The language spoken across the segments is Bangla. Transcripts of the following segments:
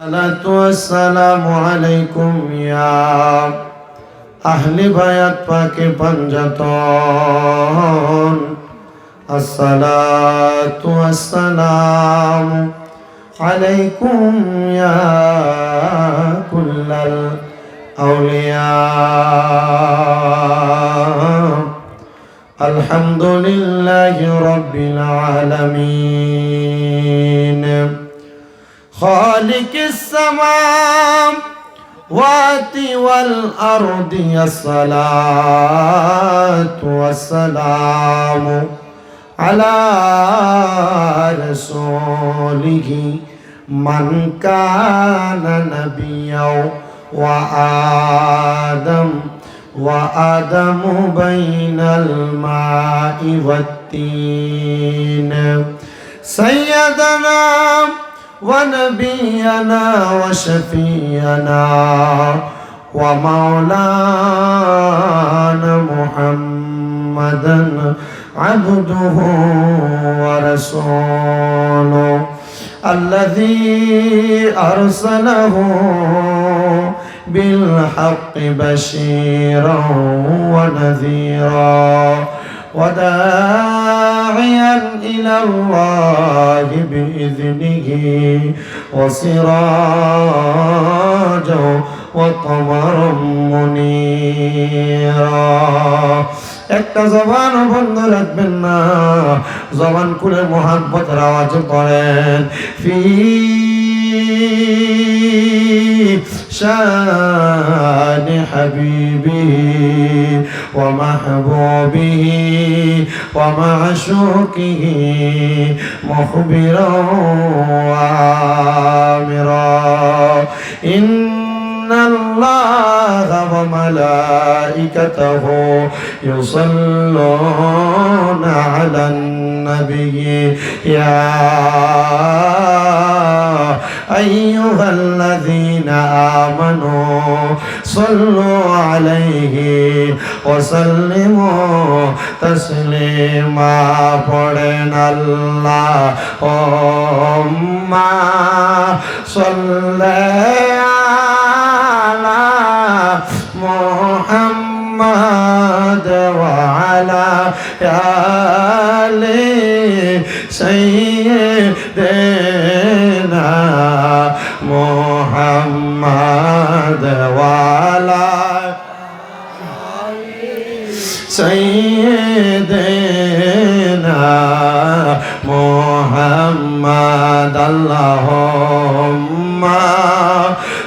الصلاة والسلام عليكم يا أهل بيت پاک پنجتون الصلاة والسلام عليكم يا كل الأولياء الحمد لله رب العالمين خالق السماوات والأرض الصلاة والسلام على رسوله من كان نبيا وآدم بين الماء والطين سيدنا ونبينا وشفينا ومولانا محمدا عبده ورسوله الذي أرسله بالحق بشيرا ونذيرا وداعيا إلى الله بإذنه وسراجا وقمرا منيرا একটা জবান বন্ধ রাখবেন না, জবান খুলে মুহাব্বতের আওয়াজ করেন ফি শান হাবিবিহি ওয়া মাহবুবিহি ওয়া মা'শুকিহি মুখবিরান ওয়া আমিরা إن الله وملائكته يصلون على النبي يا أيها الذين آمنوا صلوا عليه وسلموا تسليما قرن اللهم صل على محمد وعلى آل سيدنا محمد وعلى سيدنا محمد اللهم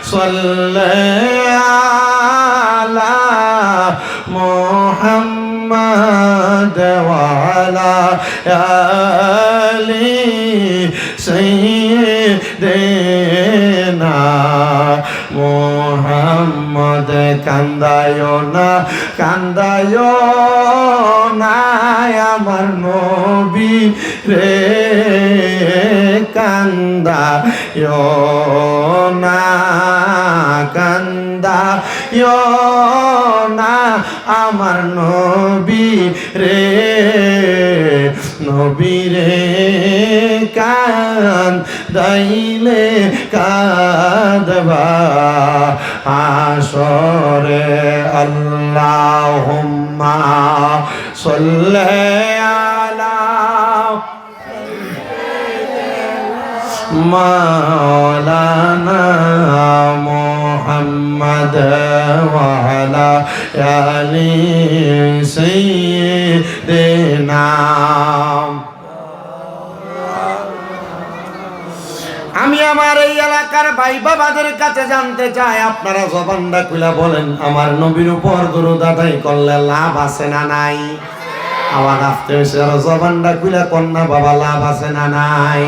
صل على محمد وعلى آل سيدنا محمد কান্দায়ো না আমার নবী রে কান্দায়ো না আমার নবী রে কান্দাইলে কাঁদবা হাসরে আল্লাহুম্মা সাল্লি আলা মাওলানা মুহাম্মদ ওয়া আলা আলি সাইয়্যিদিনা। আমি আমার এই এলাকার ভাই বাবাদের কাছে জানতে চাই, আপনারা জবানটা খুলে বলেন আমার নবীর উপর দরুদ আদায় করলে লাভ আছে না নাই? আওয়াজ আসতে হয়েছে, আর জবানটা খুলে কন্যা বাবা লাভ আছে না নাই?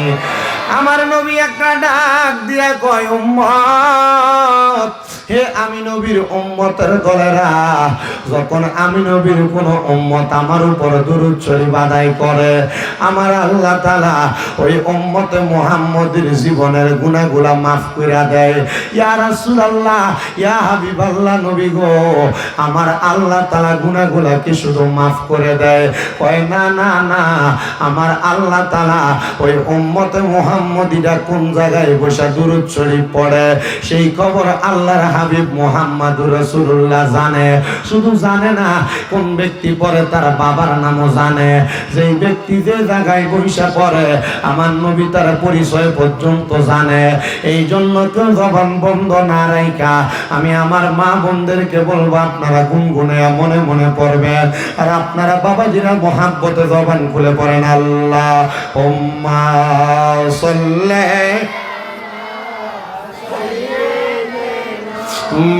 আমার নবী একটা ডাক দিয়া কয় উম্মত, হে আমি নবীর উম্মতের দলেরা, যখন আমি নবীর কোন উম্মত আমার উপর দরুদ শরীফ আদায় করে, আমার আল্লাহ তাআলা ওই উম্মতে মুহাম্মদের জীবনের গুনাহগুলা মাফ করে দেয়। ইয়া রাসূলুল্লাহ, ইয়া হাবিবাল্লাহ, নবী গো, আমার আল্লাহ তাআলা গুনাহগুলা কি শুধু মাফ করে দেয়? কয় না না না, আমার আল্লাহ তাআলা ওই উম্মতে মুহাম্মদ মুহাম্মদীরা কোন জায়গায় বসে দুরূদ শরীফ পড়ে সেই খবর আল্লাহর হাবিব মুহাম্মদুর রাসূলুল্লাহ জানে। শুধু জানে না, কোন ব্যক্তি পড়ে তার বাবার নামও জানে। যেই ব্যক্তি যে জায়গায় বসে পড়ে আমার নবী তার পরিচয় পর্যন্ত জানে। এই জন্য কেউ জবান বন্ধ না রাইখা আমি আমার মা বোনদেরকে বলবো, আপনারা গুনগুনে মনে মনে পড়বেন। আর আপনারা বাবাজিরা মহাব্বতে জবান খুলে পড়েন আল্লাহুম্মা সাল্লি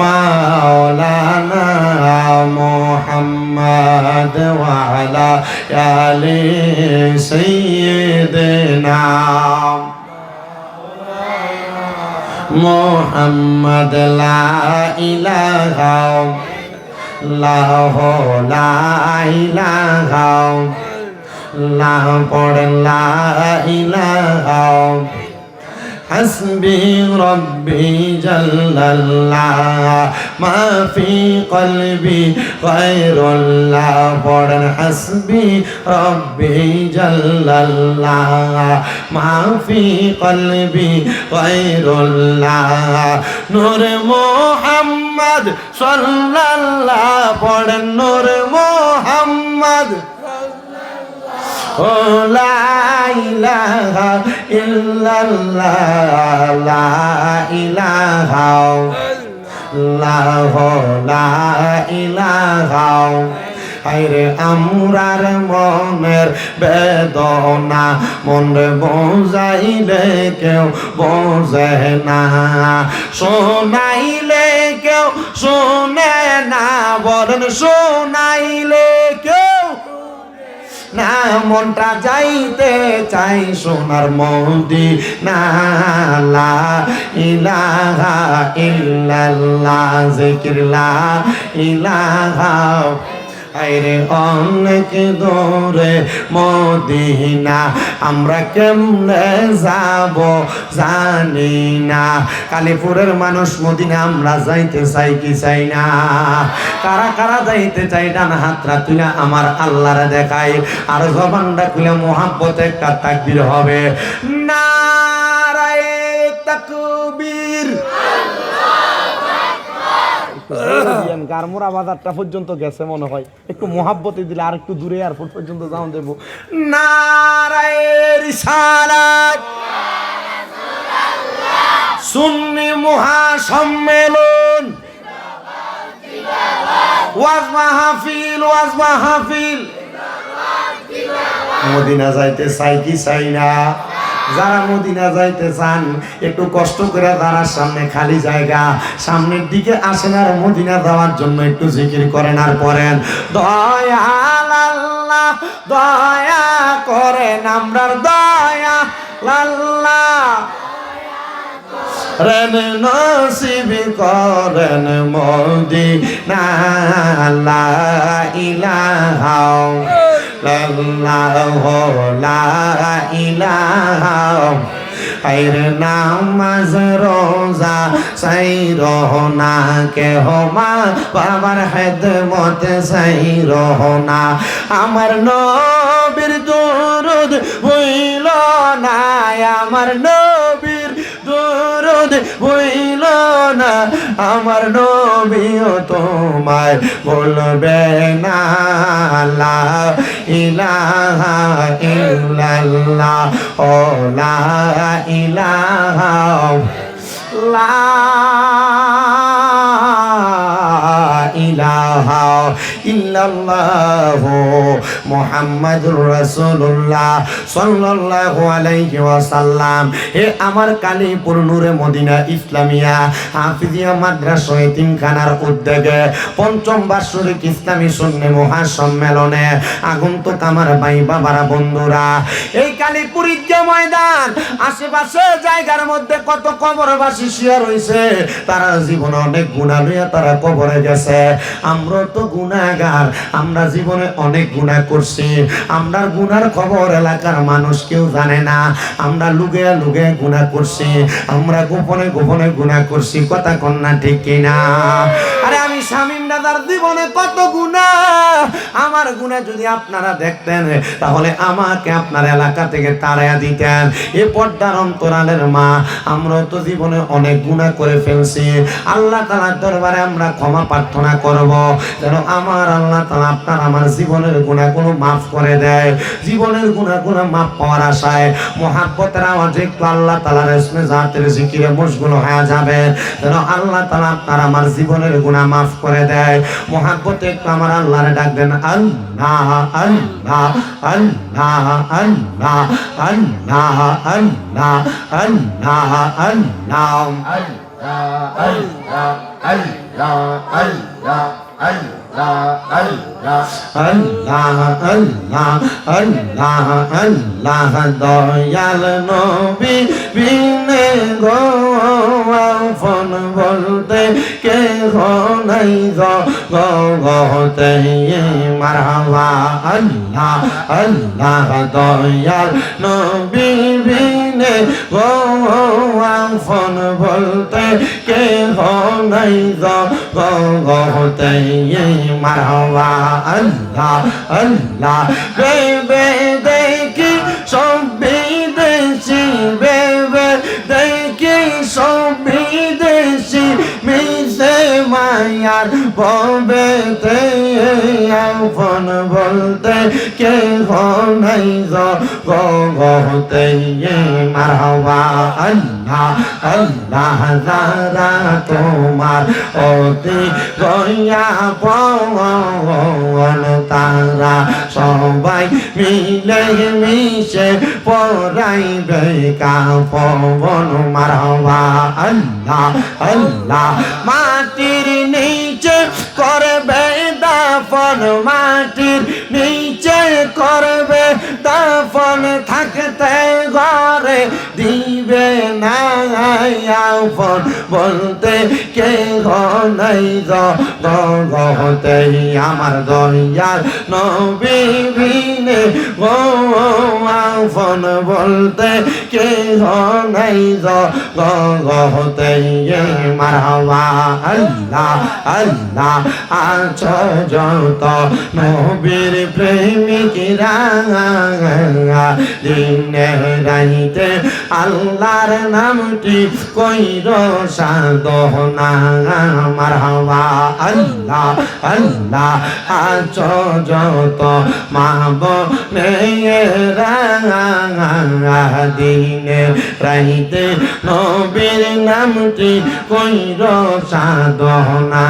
মাওলানা মুহাম্মদ ওয়া আলা আলি সাইয়্যিদিনা মুহাম্মদ লা ইলাহা ইল্লাল্লাহু লা ইলাহা ইল্লাল্লাহু পড়েন লা ইলাহা হাসবি রব্বি জাল্লাল্লাহ মা ফি কলবি গায়রুল্লাহ পড়েন হাসবি রব্বি জাল্লাল্লাহ মা ফি কলবি গায়রুল্লাহ নূর মুহাম্মদ সাল্লাল্লাহ পড়েন নূর মুহাম্মদ লা ইলাহা ইল্লাল্লাহ লা ইলাহা ইল্লাল্লাহ লা ইলাহা হায়রে আমরার মনের বেদনা মনে বোঝাইলে কেউ বোঝে না, শোনাইলে কেউ শোনে না, বলেন শোনাইলে কেউ না, মনটা যাইতে চাই সোনার মদিনা লা ইলাহা ইল্লাল্লাহ জিকির লা ইলাহা আইরে অনেক দূরে মদিনা আমরা কেমনে যাব জানি না। কালীপুরের মানুষ মদিনা আমরা যাইতে চাই কি চাই না? কারা কারা যাইতে চাই ডান হাতরা তুলে আমার আল্লাহরে দেখাই আর জবানটা খুলে মোহাব্বতে একটা তাকবীর হবে। নারায়ে তাকবীর গারমোরা বাজারটা পর্যন্ত গেছে মনে হয়, একটু মোহাব্বতে দিলে আর একটু দূরে এয়ারপোর্ট পর্যন্ত যাওয়া দেব। নারায়ে রিসালাত সুন্নি মহাসম্মেলন ওয়াজ মাহফিল মদিনা যাইতে চাই কি চাই না? যারা মদিনা যাইতে চান একটু কষ্ট করে তারার সামনে খালি জায়গা সামনের দিকে আসেন আর মদিনা যাওয়ার জন্য একটু জিকির করেন আর পড়েন দয়াল আল্লাহ দয়া করেন আমরার দয়া আল্লাহ রেন নসিব করেন মদিনা লা ইলাহা ইল্লাল্লাহু লা ইলাহা আইরে নামাজ রোজা সাই রহনা কে মা বাবার খেদমত সাই রহনা আমার নবীর দুরুদ হইল না আমার নবীর দুরুদ হইল না আমার নবীও তোমায় বলবে না লা ইলাহা ইল্লাল্লাহ ও লা ইলাহা লা ইলাহা ইল্লাল্লাহু মুহাম্মাদুর রাসূলুল্লাহ সাল্লাল্লাহু আলাইহি ওয়াসাল্লাম। হে আমার কালীপুর নূরে মদিনা ইসলামিয়া হাফিজিয়া মাদ্রাসা এতিমখানার উদ্যোগে পঞ্চম বার্ষিক ইসলামী সুন্নি মহাসম্মেলনে আগন্তুক আমার ভাই বাবারা বন্ধুরা, এই কালীপুর ঈদগাহ ময়দান আশেপাশে জায়গার মধ্যে কত কবরবাসী শুয়ে রয়েছে, তারা জীবনে অনেক গুনাহ লইয়া তারা কবরে গেছে। আমরা তো গুনাহগার, আমরা জীবনে অনেক গুনাহ করছি, আমরা গুনার খবর এলাকার মানুষ কেউ জানে না, আমরা লুকে লুকে গুনাহ করছি, আমরা গোপনে গোপনে গুনাহ করছি, কথা কন্যা ঠিক কিনা? আরে আমি শামীম দাদার জীবনে কত গুনাহ, আমার গুনাহ যদি আপনারা দেখতেন তাহলে আমাকে আপনার এলাকা থেকে তাড়াইয়া দিতেন। এ পর্দার অন্তরালের মা, আমরা তো জীবনে অনেক গুনাহ করে ফেলছি। আল্লাহ তাআলার দরবারে আমরা ক্ষমা প্রার্থনা করব যেন আমার আল্লাহ তাআলা আপনার আমার জীবনের গুনাহগুলো মাফ করে দেয়। জীবনের গুনাহগুলো মাফ পাওয়ার আশায় মুহাব্বতের আওয়াজে একটু আল্লাহ তাআলার ইসমে জাতের জিকিরে মশগুল হয়ে যাবে যেন আল্লাহ তাআলা আপনার আমার জীবনের গুনাহ মাফ করে দেয়। মুহাব্বতে একটু আমার আল্লাহরে ডাক দেন, আল্লাহ আল্লাহ আল্লাহ আল্লাহ আল্লাহ আল্লাহ আল্লাহ আল্লাহ Allah, Allah, Allah, Allah, Allah, আল্লাহ আল্লাহ আল্লাহ আল্লাহ দয়াল নবী বিনে গো আপন বলতে কে নাই গতে মারহাবা। আল্লাহ আল্লাহ দয়াল নবী বিনে গো আপন বলতে কে নাই গতে মারহাবা। আল্লাহ আল্লাহ বেবে দেখি সব বিদেশি, বেবে দেখি সব বিদেশি মিশে মায়ার ববেতে আপন বলতে কে নাই গতে মারহাবা। আল্লাহ আল্লাহ যারা তোমার অতি গয়া পবন তারা সবাই মিলে মিশে পরাইবে কাফন মারহাবা। আল্লাহ আল্লাহ মাটির নিচে করবে দাফন, মাটির নিচে করবে দাফন, থাকতে ঘরে দিবে না আপন বলতে কে নাই গতে আমার দয়াল নবী বিনে গো আপন বলতে কে নাই গতে মারহাবা। আল্লাহ আল্লাহ আছো যত নবীর প্রেমিকরা দিনে রাইতে আল্লাহর নামটি কইর সাধনা মারহাবা। আল্লাহ আল্লাহ আছো যত মা বোনেরা দিনে রাইতে নবীর নামটি কইর সাধনা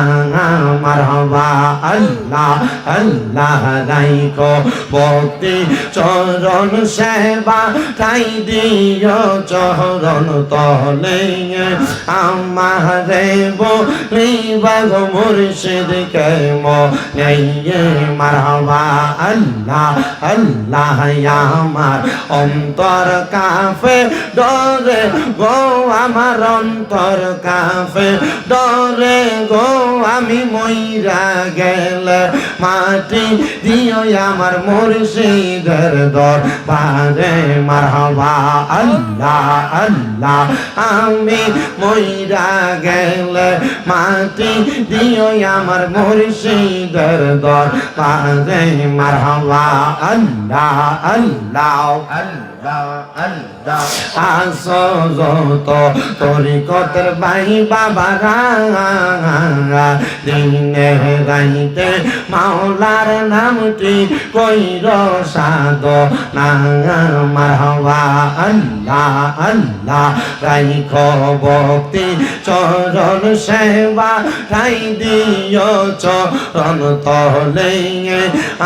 মারহাবা। আল্লাহ আল্লাহ রাইকো ভক্তি চরণ সেবা ঠাই দিও চরণ তলে আমারে বলিবা গো মুর্শিদ কে মনে মারহাবা। আল্লাহ আল্লাহ আমার অন্তর কাফে ডরে গো, আমার অন্তর কাফে ডরে গো, আমি মইরা গেলে মাটি দিও আমার মুর্শিদের দরবারে মারহাবা। আল্লাহ আল্লাহ আমি মইরা গেলে মাটি দিও আমার মুর্শিদের দরবারে মারহাবা। আল্লাহ আল্লাহ Allah, Allah, আসো যত তরিকতের ভাই বাবারা দিনে রাইতে মাওলার নামটি কইর সাধনা মারহাবা। আল্লাহ আল্লাহ রাইখ ভক্তি চরণ সেবা ঠাই দিও চরণ তলে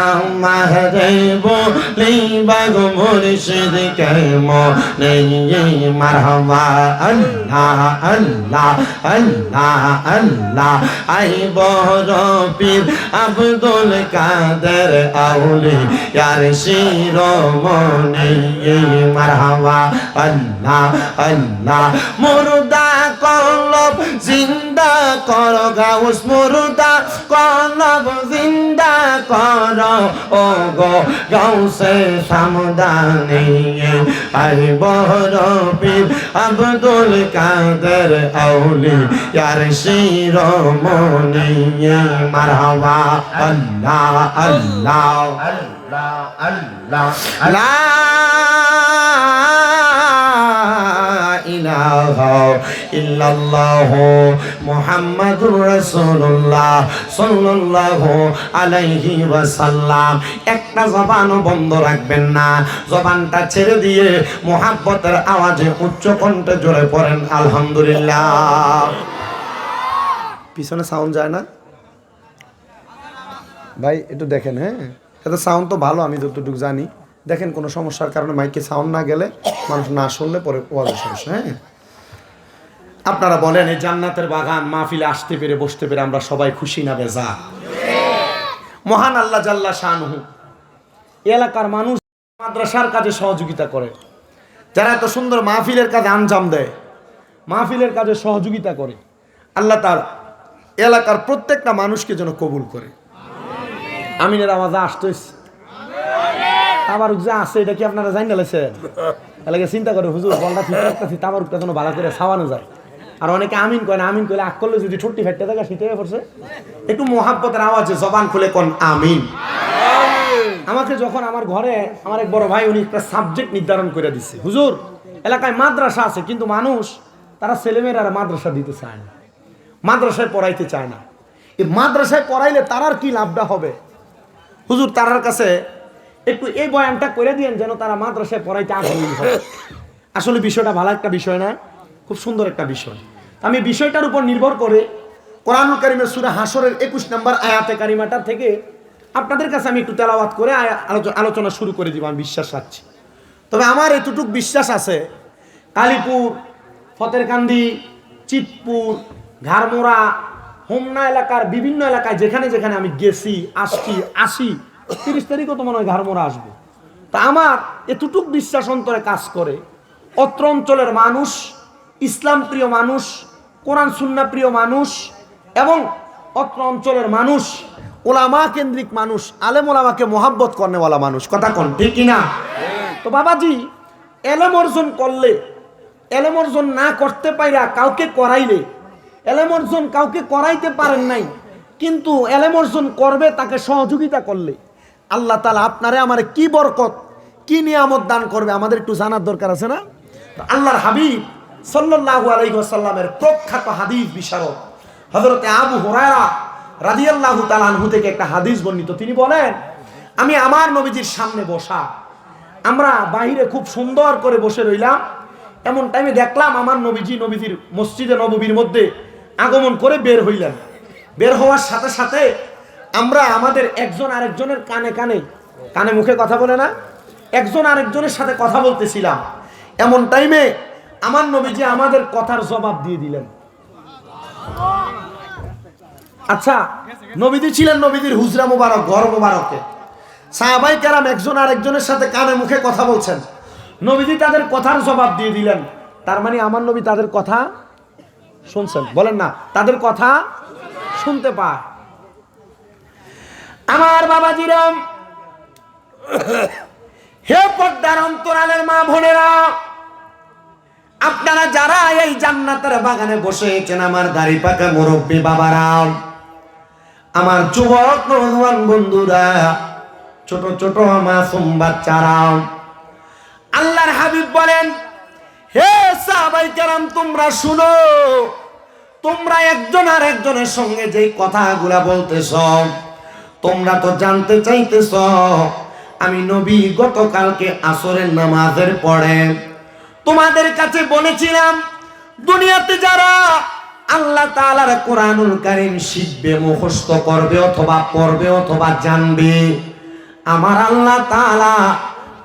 আমারে বলিবা গো মুর্শিদ কে মনে মারহাবা। আল্লাহ আল্লাহ আল্লাহ আল্লাহ আই বড় পীর আব্দুল কাদের আউলিয়ার শিরোমণি মারহাবা। আল্লাহ আল্লাহ মুর্দা কলব জিন্দা কর গাউস, মুর্দা কলব জিন্দা করো ও গো গাউসে সামদানি আই বড় পীর আব্দুল কাদের আউলি ইয়ার শিরোমণি মারহাবা আল্লাহ আল্লাহ আল্লাহ আল্লাহ লা ইলাহা ইল্লাল্লাহ মুহাম্মাদুর রাসূলুল্লাহ সাল্লাল্লাহু আলাইহি ওয়াসাল্লাম। একটা জবানও বন্ধ রাখবেন না, জবানটা ছেড়ে দিয়ে মুহাব্বতের আওয়াজে উচ্চ কণ্ঠে জোরে পড়েন আলহামদুলিল্লাহ। পিছনে সাউন্ড যায় না ভাই, একটু দেখেন। হ্যাঁ, এটা সাউন্ড তো ভালো, আমি যতটুকু জানি। দেখেন কোনো সমস্যার কারণে মাইকে সাউন্ড না গেলে, মানুষ না শুনলে পরে ওয়াজের সমস্যা। হ্যাঁ, আপনারা বলেন এই জান্নাতের বাগান মাহফিলে আসতে পেরে বসতে পেরে আমরা সবাই খুশি না বেজা? মহান আল্লাহ জাল্লা শানহু এলাকার মানুষ মাদ্রাসার কাজে সহযোগিতা করে, যারা এত সুন্দর মাহফিলের কাজে আঞ্জাম দেয়, মাহফিলের কাজে সহযোগিতা করে, আল্লাহ তার এলাকার প্রত্যেকটা মানুষকে যেন কবুল করে। আমিনের আওয়াজ আসতেছে আবার যা আছে, এটা কি আপনারা জানি নালেছেন? এলাকা চিন্তা করে হুজুর বলটা ঠিক রাখতেছি, তাবারুকটা যেন ভালো করে ছাওয়ানো যায়। আর অনেকে আমিন কয় না, আমিন কইলে আগ করলে যদি ঠোঁটটি ফেটতে থাকে শীতে পড়ছে, একটু মোহাব্বতের আওয়াজে জবান খুলে কোন আমিন। আমাকে যখন আমার ঘরে আমার এক বড় ভাই, উনি একটা সাবজেক্ট নির্ধারণ করে দিচ্ছে, হুজুর এলাকায় মাদ্রাসা আছে কিন্তু মানুষ তারা ছেলেমেয়েরা মাদ্রাসা দিতে চায় না, মাদ্রাসায় পড়াইতে চায় না। এই মাদ্রাসায় পড়াইলে তারার কি লাভটা হবে? হুজুর তারার কাছে একটু এই বয়ানটা করে দিয়েন যেন তারা মাদ্রাসায় পড়াইতে আগ্রহী হয়। আসলে বিষয়টা ভালো একটা বিষয় না, খুব সুন্দর একটা বিষয়। আমি বিষয়টার উপর নির্ভর করে কোরআনুল কারীমের সূরা হাসরের 21 নম্বর আয়াতে কারিমাটার থেকে আপনাদের কাছে আমি একটু তেলাওয়াত করে আলোচনা শুরু করে দিব, আমি বিশ্বাস রাখছি। তবে আমার এতটুকু বিশ্বাস আছে, কালীপুর, ফতেরকান্দি, চিতপুর, ঘাড়মোড়া, হোমনা এলাকার বিভিন্ন এলাকায় যেখানে যেখানে আমি গেছি, আসি 30 তারিখও তো মনে হয় ঘাড়মোড়া আসবো। তা আমার এতটুক বিশ্বাস অন্তরে কাজ করে, অত্র অঞ্চলের মানুষ ইসলাম প্রিয় মানুষ, কোরআন সুন্নাহ প্রিয় মানুষ, এবং অত্র অঞ্চলের মানুষ ওলামা কেন্দ্রিক মানুষ, আলেম ওলামাকে মোহাব্বত করেওয়ালা মানুষ। কথা কোন ঠিক কিনা? তো বাবাজি, এলেম অর্জন করলে, এলেম অর্জন না করতে পাইরা কাউকে করাইলে, এলেম অর্জন কাউকে করাইতে পারেন নাই কিন্তু এলেম অর্জন করবে তাকে সহযোগিতা করলে, আল্লাহ তাআলা আপনারে আমারে কি বরকত, কি নিয়ামত দান করবে আমাদের একটু জানার দরকার আছে না? আল্লাহর হাবিব সাল্লাল্লাহু আলাইহি ওয়াসাল্লামের প্রখ্যাত হাদিস বিশারদ হযরত আবু হুরায়রা রাদিয়াল্লাহু তাআলা আনহু থেকে একটা হাদিস বর্ণিত। তিনি বলেন, আমি আমার নবীজির সামনে বসা, আমরা বাহিরে খুব সুন্দর করে বসে রইলাম, এমন টাইমে দেখলাম আমার নবীজির মসজিদে নববীর মধ্যে আগমন করে বের হইলেন। বের হওয়ার সাথে সাথে আমরা আমাদের একজন আরেকজনের কানে মুখে কথা বলে না, একজন আরেকজনের সাথে কথা বলতেছিলাম। এমন টাইমে আমার নবীজি আমাদের কথার জবাব দিয়ে দিলেন। আচ্ছা, নবীজি ছিলেন নবীজির হুজরা মুবারক, ঘর মুবারকে। সাহাবায়ে কেরাম একজন আরেকজনের সাথে কানে মুখে কথা বলছেন, নবীজি তাদের কথার জবাব দিয়ে দিলেন। তার মানে আমার নবী তাদের কথা শুনছেন, বলেন না, তাদের কথা শুনতে পায়। আমার বাবাজিরাম, হে পর্দার অন্তরালের মা বোনেরা, আপনারা যারা এই জান্নাতের বাগানে বসেছেন, আমার দাড়ি পাকা মুরব্বী বাবারা, আমার যুবক নওজোয়ান বন্ধুরা, ছোট ছোট মাসুম বাচ্চারা, আল্লাহর হাবিব বলেন, হে সাহাবায়ে কেরাম তোমরা শুনো, তোমরা একজন আর একজনের সঙ্গে যে কথাগুলা বলতেছ, তোমরা তো জানতে চাইতেছ আমি নবী গতকালকে আসরের নামাজের পরে তোমাদের কাছে বলেছিলাম, দুনিয়াতে যারা আল্লাহ তাআলার কোরআনুল কারীম শিখবে, মুখস্থ করবে অথবা পড়বে অথবা জানবে, আমার আল্লাহ তাআলা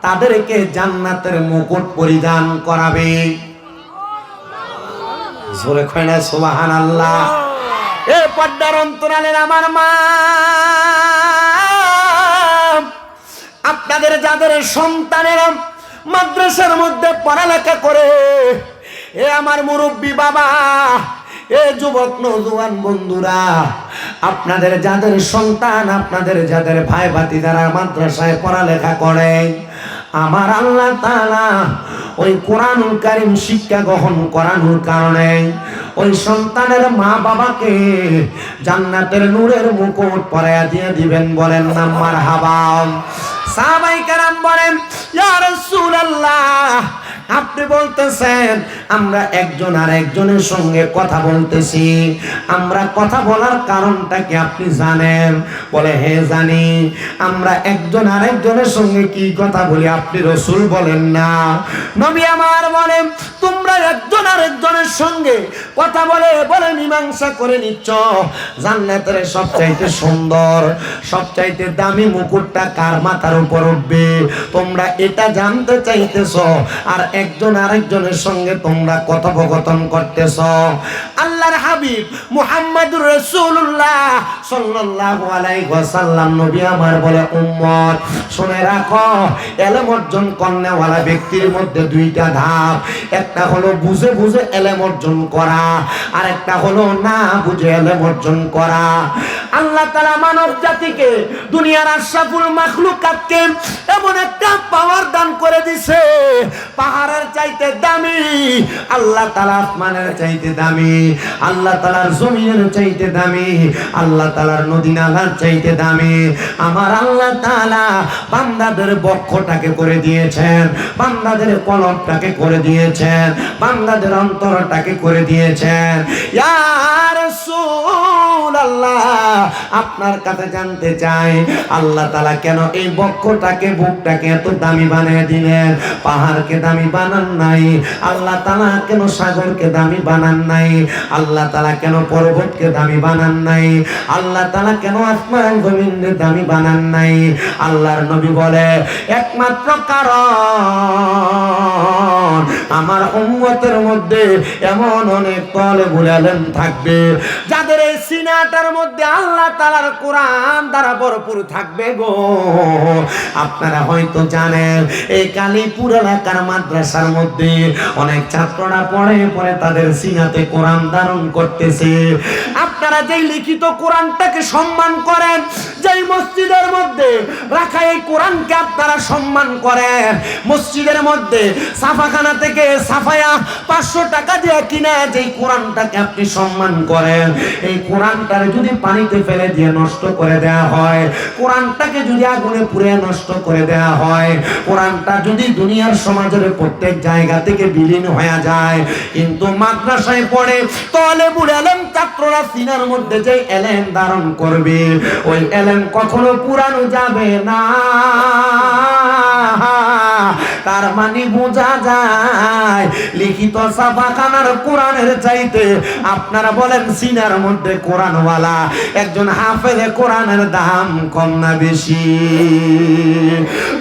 তাদেরকে জান্নাতের মুকুট পরিধান করাবে। জোরে কয় না সুবহানাল্লাহ। এ পর্দার অন্তরালের আমার মা, আপনাদের যাদের সন্তানেরা মাদ্রাসার মধ্যে পড়ালেখা করে, এ আমার মুরব্বী বাবা, এ যুবক নওজোয়ান বন্ধুরা, আপনাদের যাদের সন্তান, আপনাদের যাদের ভাই ভাতিজারা মাদ্রাসায় পড়ালেখা করে, আমার আল্লাহ তাআলা ওই কোরআনুল কারীম শিক্ষা গ্রহণ করানোর কারণে ওই সন্তানের মা বাবাকে জান্নাতের নূরের মুকুট পরাইয়া দিয়ে দিবেন। বলেন না মারহাবা। সাহাবায়ে কেরাম বলেন, ইয়া রাসূলুল্লাহ, আপনি বলতেছেন আমরা একজন আর একজনের সঙ্গে কথা বলতেছি, আমরা কথা বলার কারণটা কি আপনি জানেন? বলে হ্যাঁ জানি। আমরা একজন আর একজনের সঙ্গে কি কথা বলি আপনি রাসূল বলেন না? নবী আমার বলেন, তোমরা একজন আর একজনের সঙ্গে কথা বলে মীমাংসা করে নিচ্ছ জান্নাতের সবচাইতে সুন্দর, সবচাইতে দামি মুকুটটা কার মাথার উপর উঠবে তোমরা এটা জানতে চাইতেছ, আর একজন আরেকজনের সঙ্গে তোমরা কথোপকথন করতেছ। আল্লাহর হাবিব মুহাম্মদুর রাসূলুল্লাহ সাল্লাল্লাহু আলাইহি ওয়াসাল্লাম নবী আমার বলে, উম্মত শুনে রাখো, ইলম অর্জন করনেওয়ালা ব্যক্তির মধ্যে দুইটা ধাপ, একটা হলো বুঝে বুঝে ইলম অর্জন করা, আর একটা হলো না বুঝে ইলম অর্জন করা। আল্লাহ তাআলা মানব জাতিকে, দুনিয়ার আশরাফুল মাখলুকাতকে এমন একটা পাওয়ার দান করে দিছে, পাহাড়ের চাইতে দামি, আল্লাহ তাআলা আসমানের চাইতে দামি, আল্লাহ তাআলার জমিনের চাইতে দামি, আল্লাহ তাআলার নদী নালার চাইতে দামি। আমার আল্লাহ তাআলা বান্দাদের বক্ষটাকে করে দিয়েছেন, বান্দাদের কলবটাকে করে দিয়েছেন, বান্দাদের অন্তরটাকে করে দিয়েছেন। ইয়া রাসূলুল্লাহ, আপনার কাছে জানতে চাই আল্লাহ তাআলা কেন এই বক্ষটাকে, বুকটাকে এত দামি বানিয়ে দিলেন? পাহাড়কে দামি বানান নাই, আল্লাহ তাআলা কেন সাগরকে দামি বানান নাই, আল্লাহ তাআলা কেন পর্বতকে দামি বানান নাই, আল্লাহ তাআলা কেন আসমান জমিনকে দামি বানান নাই? আল্লাহর নবী বলে, একমাত্র কারণ আমার উম্মতের মধ্যে এমন অনেক তালেবুল ইলম থাকবে যাদের এই সিনাটার মধ্যে আল্লাহ তাআলার কোরআন দ্বারা ভরপুর থাকবে গো। আপনারা হয়তো জানেন এই কালীপুর এলাকার মাদ্রাসার মধ্যে অনেক ছাত্ররা পড়ে পড়ে তাদের সিনাতে কোরআন ধারণ করতেছে। আপনারা যেই লিখিত কোরআনটাকে সম্মান করেন, যেই মসজিদের মধ্যে রাখা এই কোরআনকে আপনারা সম্মান করেন, মসজিদের মধ্যে ছাপাখানা থেকে ছাপায়া 500 টাকা দিয়ে কিনা যেই কোরআনটাকে আপনি সম্মান করেন, এই কোরআনটারে যদি পানিতে ফেলে দিয়ে নষ্ট করে দেওয়া হয়, কোরআনটাকে যদি আগুনে পুড়িয়ে নষ্ট করে দেওয়া হয়, কোরআনটা যদি দুনিয়ার সমাজের প্রত্যেক জায়গা থেকে বিলীন হয়ে যায়, কিন্তু মাদ্রাসায় পড়ে তালেবুল ইলম ছাত্ররা সিনার মধ্যে যে ইলম ধারণ করবে, ওই ইলম কখনো পুরানো যাবে না। তার মানে বোঝা যায় লিখিত ছাপাখানার কোরআনের চাইতে আপনারা বলেন সিনার মধ্যে কোরআনওয়ালা একজন হাফেজে কোরআনের দাম কম না বেশি?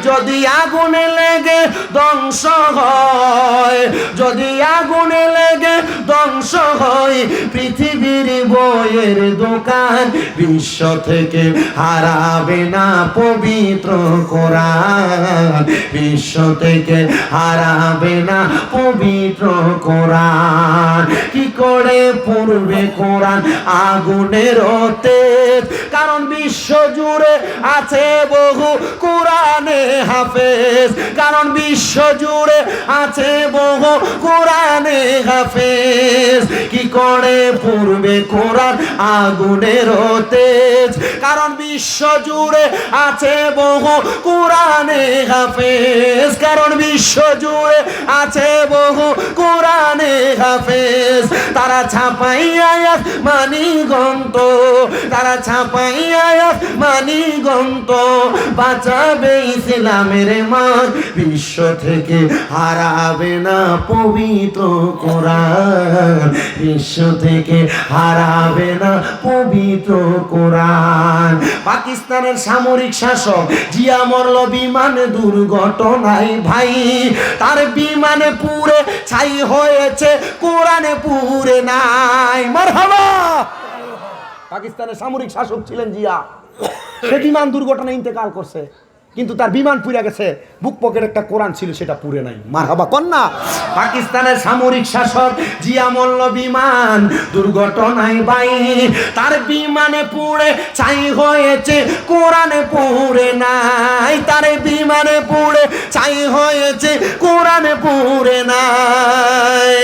যদি আগুনে লেগে ধ্বংস হয়, যদি আগুনে লেগে ধ্বংস হয় পৃথিবীর বইয়ের দোকান, বিশ্ব থেকে হারাবে না পবিত্র কোরআন, বিশ্ব থেকে হারাবে না পবিত্র কোরআন। কি করে পড়বে কোরআন আগুনের তেজ? কারণ বিশ্ব জুড়ে আছে বহু কোরআনে হাফেজ, কারণ বিশ্ব জুড়ে আছে বহু কোরআনে হাফেজ। কি করে পড়বে কোরআন আগুনের তেজ? কারণ বিশ্ব জুড়ে আছে বহু কোরআনে হাফেজ, কারণ বিশ্ব জুড়ে আছে বহু কোরআনে হাফেজ। তারা ছাপাইয়া মানি গন্ত, তারা ছাপাইয়া মানি গন্ত, বাঁচাবে ইসলামের মান, বিশ্ব থেকে হারাবে না পবিত্র কোরআন, বিশ্ব থেকে হারাবে না পবিত্র কোরআন। পাকিস্তানের সামরিক শাসক জিয়া মরল বিমানে দুর্ঘটনায় ভাই, তার বিমানে পুড়ে ছাই হয়েছে, কোরআনে পুড়ে নাই। মারহাবা। পাকিস্তানের সামরিক শাসক ছিলেন জিয়া, সে বিমান দুর্ঘটনায় ইন্তেকাল করছে, কিন্তু তার বিমান পুড়ে গেছে, বুক পকেট একটা কোরআন ছিল সেটা পুড়ে নাই। মারহাবা কন্যা। পাকিস্তানের সামরিক শাসক জিয়া মল্ল বিমান দুর্ঘটনায় বাই, তার বিমানে পুড়ে ছাই হয়েছে, কোরআনে পুড়ে নাই। তার বিমানে পুড়ে ছাই হয়েছে, কোরআনে পুড়ে নাই।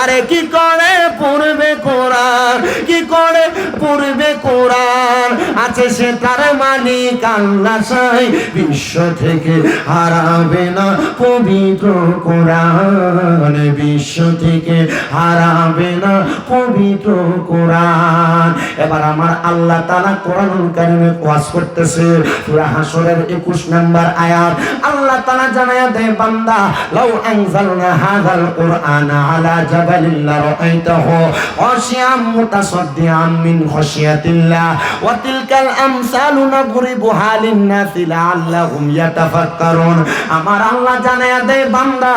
আরে কি করে পড়বে কোরআন, কি করে পড়বে কোরআন, আছে সে তার মালিক আল্লাহ সাই, বিশ্ব থেকে হারাবে না পবিত্র কোরআন, বিশ্ব থেকে হারাবে না পবিত্র কোরআন। এবার আমার আল্লাহ তাআলা কোরআনুল কারীমে ওয়াজ করতেছে, সূরা হাসরের 21 নম্বর আয়াত। আল্লাহ তাআলা জানায়া দেয়, বান্দা লাউ আনজালনা হাযাল কোরআন আলা জাবালিন লারাআইতাহু খাশিয়াম মুতাসাদ্দিআন মিন খাশিয়াতিল্লাহ ওয়া তিলকাল আমসালু নাদরিবুহা লিন-নাসি লাআল্লাহুম ইয়াতাফাক্কারুন। আমার আল্লাহ জানায়া দেয়, বান্দা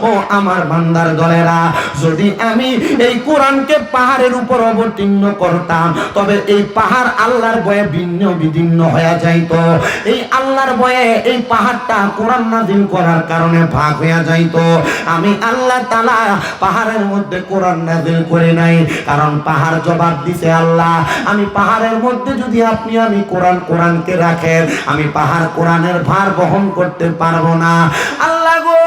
ও আমার বান্দার দলেরা, যদি আমি এই কোরআনকে পাহাড়ের উপর অবতীর্ণ করতাম, তবে এই পাহাড় আল্লাহর ভয়ে ভিন্ন বিদীর্ণ হয়ে যাইত। এই আল্লাহর ভয়ে এই পাহাড়টা কোরআন নাযিল করার কারণে ভাগ হয়ে যাইত। আমি আল্লাহ তাআলা পাহাড়ের মধ্যে কোরআন নাযিল করে নাই, কারণ পাহাড় জবাব দিছে, আল্লাহ আমি পাহাড়ের মধ্যে যদি আপনি আমি কোরআনকে রাখেন, আমি পাহাড় কোরআনের ভার বহন করতে পারবো না। আল্লাহ গো,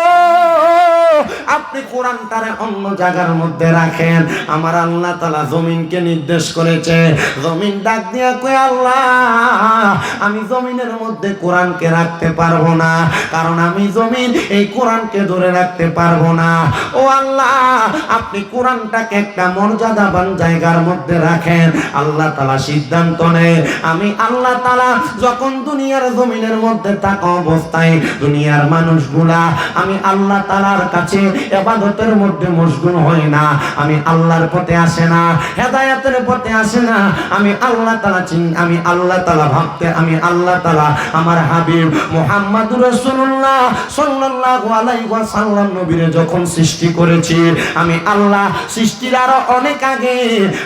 আপনি কোরআনটারে অন্য জায়গার মধ্যে রাখেন। আমার আল্লাহ তাআলা জমিনকে নির্দেশ করেছে, জমিন ডাক দিয়া কয়, আল্লাহ আমি জমিনের মধ্যে কোরআনকে রাখতে পারবো না, কারণ আমি জমিন এই কোরআনকে ধরে রাখতে পারবো না। ও আল্লাহ, আপনি কোরআনটাকে একটা মর্যাদাবান জায়গার মধ্যে রাখেন। আল্লাহ তাআলা সিদ্ধান্ত নেয়, আমি আল্লাহ তাআলা যখন দুনিয়ার জমিনের মধ্যে থাকা অবস্থায় দুনিয়ার মানুষগুলা আমি আল্লাহ তাআলার কাছে ইবাদতের মধ্যে মশগুল হয় না, আমি আল্লাহর পথে আসে না, হেদায়েতের পথে আসে না, আমি আল্লাহ তাআলা আমি আল্লাহ তাআলা ভাবতে, আমি আল্লাহ তাআলা আমার হাবিব মুহাম্মদুর রাসূলুল্লাহ সাল্লাল্লাহু আলাইহি ওয়াসাল্লাম নবীরে যখন সৃষ্টি করেছি, আমি আল্লাহ সৃষ্টির আরো অনেক আগে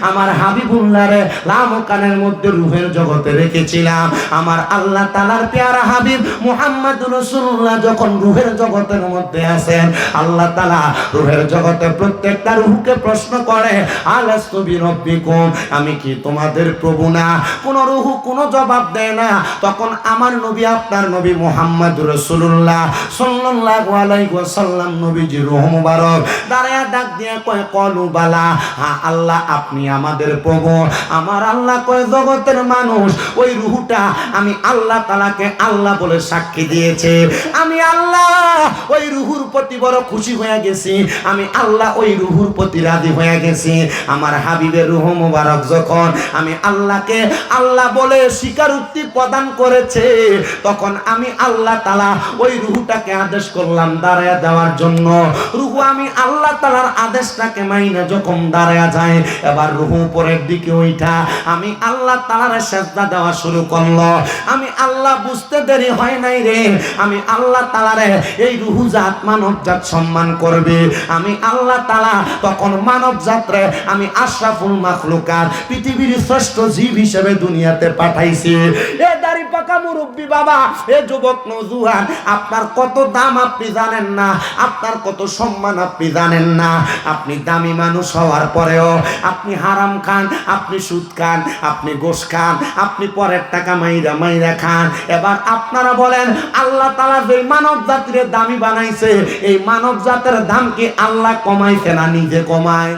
আমার হাবিবুল্লাহরে লামকানের মধ্যে রূহের জগতে রেখেছিলাম। আমার আল্লাহ তাআলার পেয়ারা হাবিব মুহাম্মদুর রাসূলুল্লাহ যখন রূহের জগতের মধ্যে আছেন, আল্লাহ তাআলা রূহের জগতে প্রত্যেকটা রূহকে প্রশ্ন করে, আলাস্তু বিরব্বিকুম, আমি কি তোমাদের প্রভু না? কোন রূহ কোন জবাব দেয় না। তখন আমার নবী, আপনার নবী মুহাম্মদুর রাসূলুল্লাহ সাল্লাল্লাহু আলাইহি ওয়াসাল্লাম নবীজি রূহ মুবারক দাঁড়ায়া ডাক দিয়া কয়, কলু বালা, হ্যাঁ আল্লাহ আপনি আমাদের প্রভু। আমার আল্লাহ কয়, জগতের মানুষ ওই রূহটা আমি আল্লাহ তাআলাকে আল্লাহ বলে সাক্ষী দিয়েছে। আমি আল্লাহ ওই রূহুর প্রতি বড় খুশি হয়ে গেছি, আমি আল্লাহ ওই রূহুর প্রতি রাজি হয়ে গেছি। আমার হাবিবের রূহ মুবারক যখন আমি আল্লাহকে আল্লাহ বলে স্বীকারোক্তি প্রদান করেছে, তখন আমি আল্লাহ তাআলা ওই রূহটাকে আদেশ করলাম দাঁড়ায়া দেওয়ার জন্য। রূহ আমি আল্লাহ তাআলার আদেশটাকে মাইনা যখন দাঁড়ায়া যায়, এবার রূহ উপরের দিকে ওইটা আমি আল্লাহ তাআলার সিজদা দেওয়া শুরু করলো। আমি আল্লাহ বুঝতে দেরি হয় নাই রে, আমি আল্লাহ তাআলারে এই রূহ জাত মানব জাত সম্মান করবে। আমি আল্লাহ তাআলা তখন মানব জাতরে আমি আশরাফুল মাখলুকাত, পৃথিবীর শ্রেষ্ঠ জীব হিসেবে দুনিয়াতে পাঠাইছি। এ দাড়ি পাকা মুরব্বি বাবা, এ যুবক নওজোয়ান, আপনার কত দাম আপনি জানেন না, আপনার কত সম্মান আপনি জানেন না। আপনি দামি মানুষ হওয়ার পরেও আপনি হারাম খান, আপনি সুদ খান, আপনি গোশ খান, আপনি পরের টাকা মাইরা মাইরা খান। এবার আপনারা বলেন, আল্লাহ তাআলা যে মানব জাতির দামি বানাইছে, এই মানব জাতের দাম কি আল্লাহ কমাইছে না নিজে কমায়?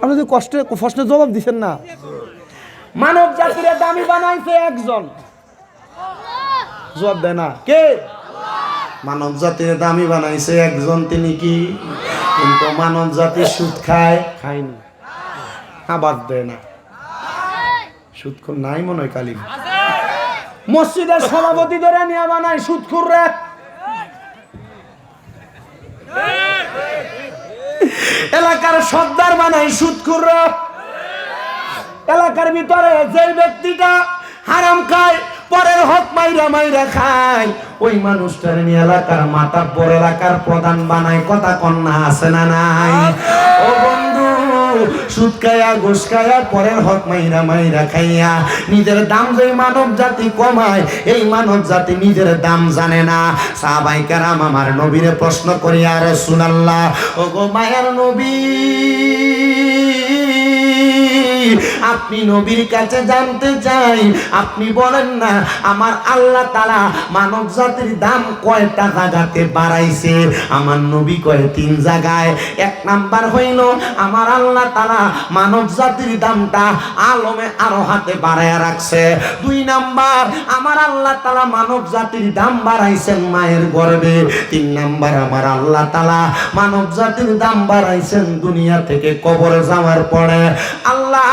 আপনি তো কষ্টে প্রশ্নের জবাব দিচ্ছেন না। মানব জাতির দামি বানাইছে একজন, জবাব দেয় না কে? মানব জাতির দামি বানাইছে একজন, তিনি কি? কিন্তু মানব জাতি সুদ খায়, খায়নি, আবার দেয় না। সুদখোর নাই মনে হয় কালিম। মসজিদের সভাপতি ধরে নিয়ে বানায় সুদখোর রে। এলাকার সর্দার বানায় সুদখোর রে। এলাকার ভিতরে যে ব্যক্তিটা হারাম খায়, পরের হক মাইরা মাইরা খায়, ওই মানুষটার নিয়ে এলাকার মাতাব্বর, এলাকার প্রধান বানায়। কথা কন্যা আছে না নাই? ও বন্ধু, সুদ খাইয়া ঘুষ খাইয়া পরের হক মাইরা মাইরা খাইয়া নিজের দাম যে মানব জাতি কমায়, এই মানব জাতি নিজের দাম জানে না। সাহাবায়ে কেরাম আমার নবীরে প্রশ্ন করিয়া, রাসূলুল্লাহ ওগো মায়ার নবী, আপনি নবীর কাছে জানতে চাই, আপনি বলেন না আমার আল্লাহ তাআলা মানব জাতির দাম কয়টা জায়গাতে বাড়াইছে? আমার নবী কয় 3 জায়গায়। 1 নাম্বার হইল আমার আল্লাহ তাআলা মানব জাতির দামটা আলমে আরো হাতে বাড়ায়া রাখছে। 2 নাম্বার আমার আল্লাহ তাআলা মানব জাতির দাম বাড়াইছেন মায়ের গর্ভে। 3 নাম্বার আমার আল্লাহ তাআলা মানব জাতির দাম বাড়াইছেন দুনিয়া থেকে কবরে যাওয়ার পরে। আল্লাহ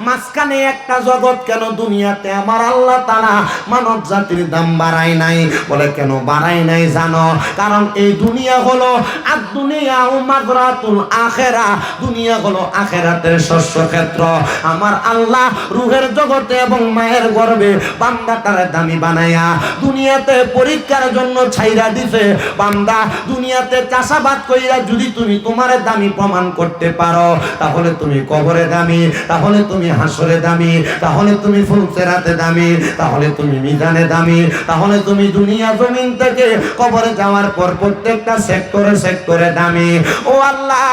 মাঝখানে একটা জগৎ কেন দুনিয়াতে আমার আল্লাহ তাআলা মানব জাতির দাম বাড়ায় নাই? বলে কেন বাড়ায় নাই জানো? কারণ এই দুনিয়া হলো আদ-দুনিয়া ও মাযরাতুল আখিরা, দুনিয়া হলো আখিরাতের শস্য ক্ষেত্র। আমার আল্লাহ রূহের জগতে এবং মায়ের গর্ভে বান্দাটারে দামি বানায়া দুনিয়াতে পরীক্ষার জন্য ছাইরা দিছে। বান্দা দুনিয়াতে চাষাবাদ কইরা যদি তুমি তোমারে দামি প্রমাণ করতে পারো, তাহলে তুমি কবরে দামি, তাহলে তুমি হাসরে দামি, তাহলে তুমি ফুলসেরাতে দামি, তাহলে তুমি মিজানে দামি, তাহলে তুমি দুনিয়া জমিন থেকে কবরে যাওয়ার পর প্রত্যেকটা সেক্টরে সেক্টরে দামি। ও আল্লাহ,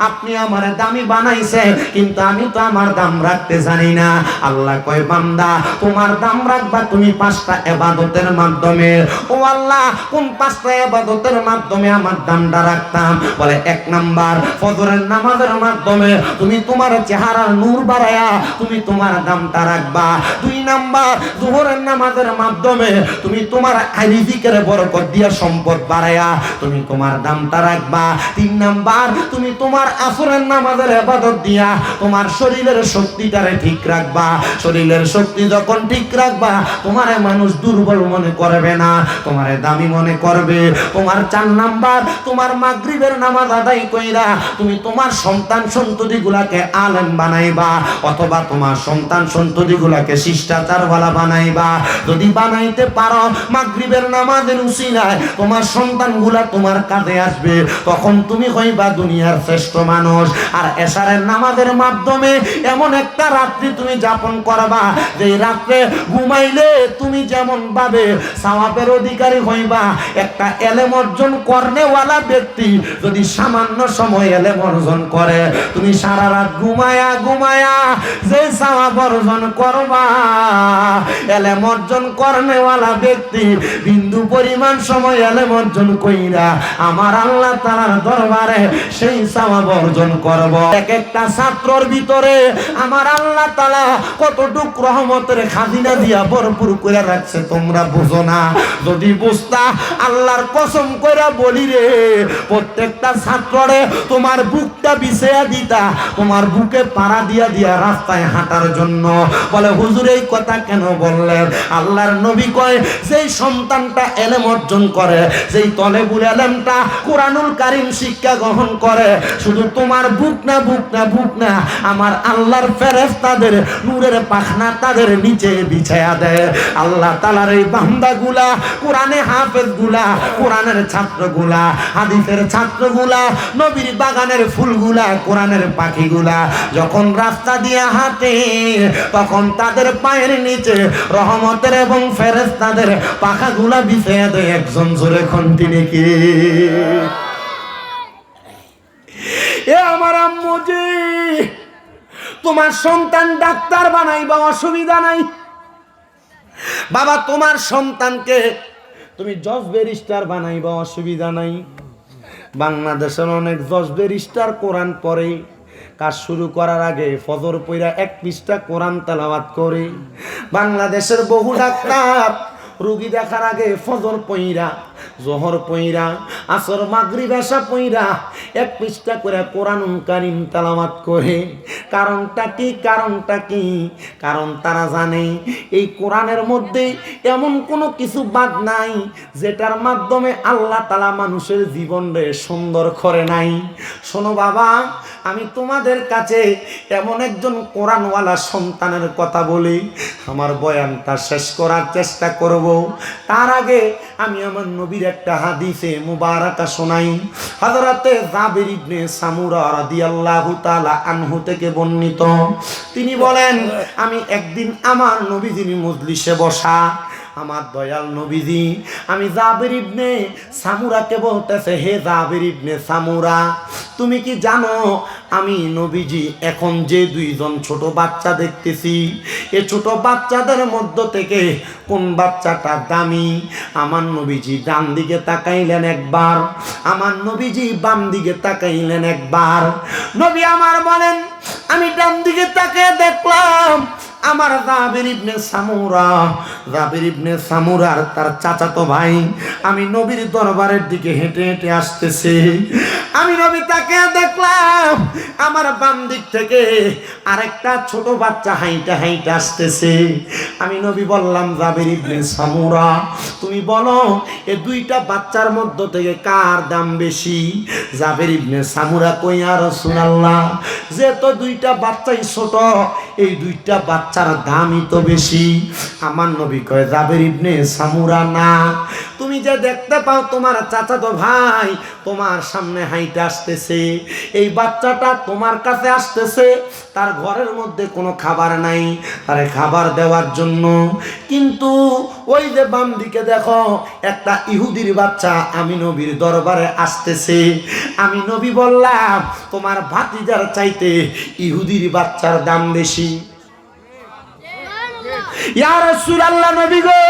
আপনি আমার দামি বানাইছে, কিন্তু আমি তো আমার দাম রাখতে জানি না। আল্লাহ কয় বান্দা তোমার দাম রাখবা তুমি 5টা ইবাদতের মাধ্যমে। ও আল্লাহ, কোন 5টা ইবাদতের মাধ্যমে আমার দামটা রাখতাম? বলে 1 নাম্বার ফজরের নামাজের মাধ্যমে তুমি তোমার চেহারার নূর বাড়ায়া তুমি তোমার দামটা রাখবা। 2 নাম্বার যোহরের নামাজের মাধ্যমে তুমি তোমার রিজিকের বরকত দিয়া সম্পদ বাড়ায়া তুমি তোমার দামটা রাখবা। 3 নাম্বার তুমি তোমার আসরের নামাজের ইবাদত দিয়া তোমার শরীরের শক্তিটারে ঠিক রাখবা। শরীরের শক্তি যখন ঠিক রাখবা, তোমারে মানুষ দুর্বল মনে করবে না, তোমারে দামি মনে করবে। তোমার 4 নাম্বার তোমার মাগরিবের নামাজ আদায় কইরা তুমি তোমার সন্তান সন্ততিগুলাকে আলেম বানাইবা, অথবা তোমার সন্তান সন্ততিগুলাকে শিষ্টাচারওয়ালা বানাইবা। যদি বানাইতে পারো, মাগরিবের নামাজের উসিলায় তোমার সন্তানগুলা তোমার কাজে আসবে, তখন তুমি হইবা দুনিয়ার শ্রেষ্ঠ মানুষ। আর এশারের নামাজের মাধ্যমে এমন একটা রাত্রি তুমি যাপন করবা, যে রাত্রে ঘুমাইলে তুমি যেমন ভাবে সওয়াবের অধিকারী হইবা। একটা ইলম অর্জন করনেওয়ালা ব্যক্তি যদি সামান্য সময় ইলম অর্জন করে, তুমি সারা রাত ঘুমায়া ঘুমায়া যে সওয়াব অর্জন করবা, ইলম অর্জন করনেওয়ালা ব্যক্তি বিন্দু পরিমাণ সময় ইলম অর্জন কইরা আমার আল্লাহ তাআলার দরবারে সেই সওয়াব অর্জন করব। এক একটা ছাত্রর ভিতরে আমার আল্লাহ তাআলা কতটুক রহমতের খাজিনা দিয়া ভরপুর করে রাখছে তোমরা বুঝো না। যদি বুঝতা, আল্লাহর কসম কইরা বলি রে, প্রত্যেকটা ছাত্ররে তোমার বুকটা বিছায়া দিতা, তোমার বুকে পাড়া দিয়া দিয়া রাস্তায় হাঁটার জন্য। বলে হুজুর এই কথা কেন বললেন? আল্লাহর নবী কয়, যেই সন্তানটা ইলম অর্জন করে, যেই তলেবুল ইলমটা কোরআনুল কারীম শিক্ষা গ্রহণ করে, শুধু তোমার বুক না বুক না বুক না, আমার আল্লাহর ফেরেশতাদের নূরের পাখনা তাদের নিচে বিছায়া দেয়। আল্লাহ তাআলার এই বান্দাগুলা, কোরআনে হাফেজগুলা, কোরআনের ছাত্রগুলা, হাদিসের ছাত্রগুলা, নবীর বাগানের ফুলগুলা, কোরআনের পাখিগুলা যখন রাস্তা দিয়ে হাঁটে, তখন তাদের পায়ের নিচে রহমতের এবং ফেরেশতাদের পাখাগুলা বিছায়া দেয়। একজন জোরে খন্তিনে কি? এ আমার আম্মুজি, তোমার সন্তান ডাক্তার বানাইবা, অসুবিধা নাই। বাবা, তোমার সন্তানকে তুমি জজ ব্যারিস্টার বানাইবা, অসুবিধা নাই। বাংলাদেশের অনেক জজ ব্যারিস্টার কোরআন পড়ে, কাজ শুরু করার আগে ফজর পইরা 1 পৃষ্ঠা কোরআন তেলাওয়াত করে। বাংলাদেশের বহু ডাক্তার রোগী দেখার আগে ফজর পইরা, জোহর পইরা, আসর, মাগরিব, এশা পইরা 1 পৃষ্ঠা করে কোরআনুল কারীম তেলাওয়াত করে। কারণটা কি? কারণটা কি? কারণ তারা জানে এই কোরআনের মধ্যে এমন কোনো কিছু বাদ নাই যেটার মাধ্যমে আল্লাহ তাআলা মানুষের জীবনকে সুন্দর করে নাই। শোনো বাবা, আমি তোমাদের কাছে এমন একজন কোরআনওয়ালা সন্তানের কথা বলি, আমার বয়ানটা শেষ করার চেষ্টা করব। তার আগে আমি আমার নবীর একটা হাদিসে মুবারাকা শোনাই। হযরতে জাবির ইবনে সামুরা রাদিয়াল্লাহু তাআলা আনহু থেকে বর্ণিত। তিনি বলেন, আমি একদিন আমার নবীজির মজলিসে বসা, আমার দয়াল নবীজি আমি জাবির ইবনে সামুরাকে বলতেছে, হে জাবির ইবনে সামুরা, তুমি কি জানো আমি নবীজি এখন যে দুইজন ছোট বাচ্চা দেখতেছি, এ ছোট বাচ্চাদের মধ্য থেকে কোন বাচ্চাটা দামি? আমার নবীজি ডান দিকে তাকাইলেন একবার, আমার নবীজি বাম দিকে তাকাইলেন একবার। নবী আমার বলেন, আমি ডান দিকে তাকিয়ে দেখলাম আমার জাবির ইবনে সামুরা, জাবির ইবনে সামুরার তার চাচাতো ভাই আমি নবীর দরবারের দিকে হেঁটে হেঁটে আসতেছে। আমি নবী তাকে দেখলাম আমার বাম দিক থেকে আরেকটা ছোট বাচ্চা হাইটা হাইটা আসতেছে। আমি নবী বললাম, জাবির ইবনে সামুরা, তুমি বলো এ দুইটা বাচ্চার মধ্য থেকে কার দাম বেশি? জাবির ইবনে সামুরা কই, ইয়া রাসূলুল্লাহ, যে তো দুইটা বাচ্চাই ছোট, এই দুইটা বাচ্চার দামই তো বেশি। আমার নবী কয়, জাবির ইবনে সামুরা, না, তুমি যে দেখতে পাও তোমার চাচাতো ভাই তোমার সামনে হাইটা আসতেছে, এই বাচ্চাটা তোমার কাছে আসতেছে, তার ঘরের মধ্যে কোনো খাবার নাই, তারে খাবার দেওয়ার জন্য। কিন্তু ওই যে বাম দিকে দেখো একটা ইহুদির বাচ্চা আমি নবীর দরবারে আসতেছে। আমি নবী বললাম, তোমার ভাতিজার চাইতে ইহুদির বাচ্চার দাম বেশি। ইয়া রাসূলুল্লাহ, নবী গো,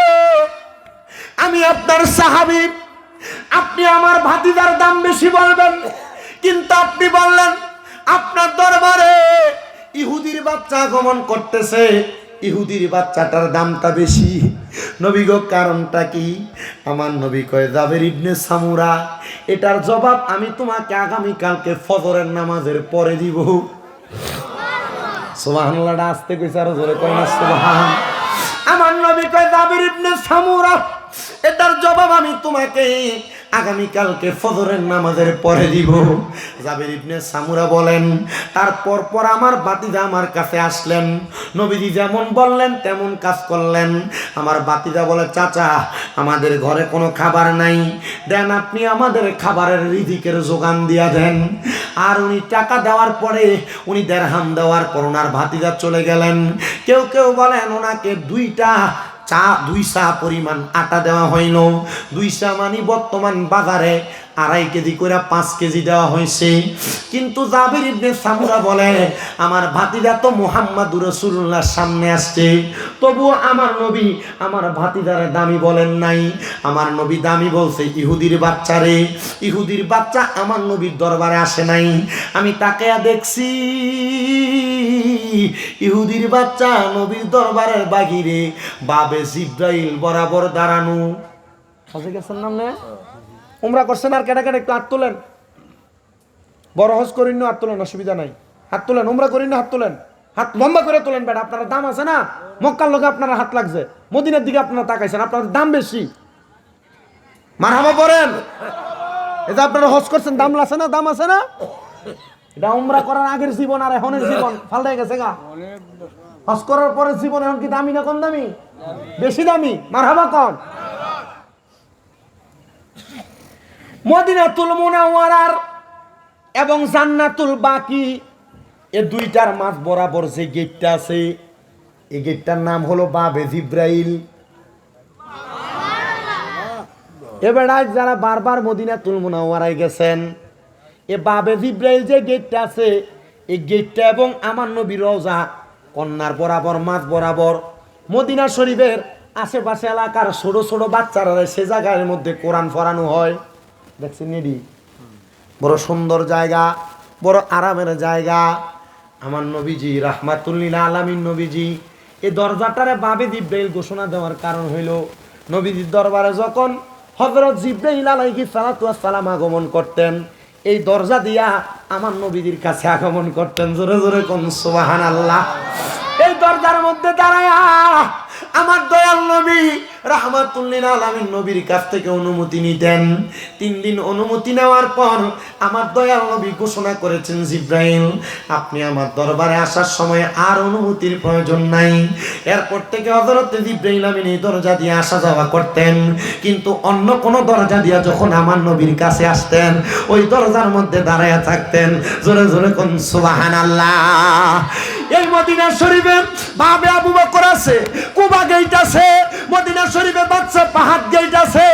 আমি আপনার সাহাবী, আপনি আমার ভাতিজার দাম বেশি বলবেন, কিন্তু আপনি বললেন আপনার দরবারে ইহুদির বাচ্চা আগমন করতেছে, ইহুদির বাচ্চাটার দামটা বেশি। নবী গো, কারণটা কি? আমার নবী কয়, জাবির ইবনে সামুরা, এটার জবাব আমি তোমাকে আগামীকালকে ফজরের নামাজের পরে দিব। সুবহানাল্লাহ, আস্তে কইছে, আরো জোরে কয় না সুবহান। আমার নবী কয়, জাবির ইবনে সামুরা, এটার জবাব আমি তোমাকে আগামীকালকে ফজরের নামাজের পরে দিব। জাবির ইবনে সামুরা বলেন, তারপর পর আমার ভাতিজা আমার কাছে আসলেন, নবীজি যেমন বললেন তেমন কাজ করলেন। আমার ভাতিজা বলে, চাচা, আমাদের ঘরে কোনো খাবার নাই, দেন আপনি আমাদের খাবারের রিজিকের যোগান দিয়া দেন। আর উনি টাকা দেওয়ার পরে, উনি দেড়হাম দেওয়ার পর ওনার ভাতিজা চলে গেলেন। কেউ কেউ বলেন ওনাকে দুই সা পরিমাণ আটা দেওয়া হইল। 2 সা মানে বর্তমান বাজারে 2.5 কেজি করে 5 কেজি দেওয়া হয়েছে। কিন্তু জাবির ইবনে সামুরা বলে, আমার ভাতিজা তো মুহাম্মাদুর রাসূলুল্লাহর সামনে আসছে, তবুও আমার নবী আমার ভাতিজারে দামি বলেন নাই। আমার নবী দামি বলছে ইহুদির বাচ্চারে। ইহুদির বাচ্চা আমার নবীর দরবারে আসে নাই। আমি তাকায়া দেখছি ইহুদির বাচ্চা নবীর দরবারের বাহিরে বাবে জিব্রাইল বরাবর দাঁড়ানো। হাজে গেছেন নাম না? উমরা করছেন আর কেটে কেটে একটু হাত তোলেন। বড় হজ করিন না, হাত তোলেন, অসুবিধা নাই, হাত তোলেন। উমরা করিন না, হাত তোলেন, হাত লম্বা করে তোলেন। বেটা, আপনারা দাম আছে না, মক্কার লোকে আপনারা হাত লাগছে, মদিনার দিকে আপনারা তাকাইছেন, আপনাদের দাম বেশি। মারহাবা পড়েন। এটা আপনারা হজ করছেন, দাম আছে না, দাম আছে না? এটা উমরা করার আগের জীবন আর এখনের জীবন পাল্টে গেছে গা। হজ করার পরের জীবন এখন কি দামি না কম দামি? বেশি দামি। মারহাবা কোন? মদিনাতুল মুনাওয়ারার এবং জান্নাতুল বাকি এ দুইটার মাঝ বরাবর যে গেটটা আছে, এই গেটটার নাম হলো বাবে জিব্রাইল। এবার যারা বারবার মদিনাতুল মুনাওয়ারায় গেছেন, এ বাবে জিব্রাইল যে গেটটা আছে, এই গেটটা এবং আমার নবীর রওজা কন্যার বরাবর মাঝ বরাবর মদিনা শরীফের আশেপাশে এলাকার ছোট ছোট বাচ্চারা সে জায়গার মধ্যে কোরআন পড়ানো হয়। দেখছেন নিডি, বড় সুন্দর জায়গা, বড় আরামের জায়গা। আমার নবীজি রাহমাতুল লিল আলামিন নবীজি এই দরজাটারে বাবে জিব্রাইল ঘোষণা দেওয়ার কারণ হইল, নবীজির দরবারে যখন হযরত জিব্রাইল আলাইহিস সালাতু ওয়াস সালাম আগমন করতেন, এই দরজা দিয়া আমার নবীজির কাছে আগমন করতেন। জোরে জোরে কোন সুবহানাল্লাহ। এই দরজার মধ্যে দাঁড়ায়া আমার দয়াল নবী রাহমাতুল্লিল আলামিন নবীর কাছ থেকে অনুমতি নিতেন। 3 দিন অনুমতি নেওয়ার পর আমার দয়াল নবী ঘোষণা করেছেন, জিব্রাইল আপনি আমার দরবারে আসার সময় আর অনুমতির প্রয়োজন নাই। এরপর থেকে হযরত জিব্রাইল আমিন এই দরজা দিয়ে আসা যাওয়া করতেন, কিন্তু অন্য কোন দরজা দিয়ে যখন আমার নবীর কাছে আসতেন ওই দরজার মধ্যে দাঁড়ায়া থাকতেন। জোরে জোরে কোন সুবহানাল্লাহ। এই মদিনা শরীফে বাবে আবু বকর আছে, কুবা গেট আছে, মদিনা শরীফে বাদশা পাহাড় গেট আছে,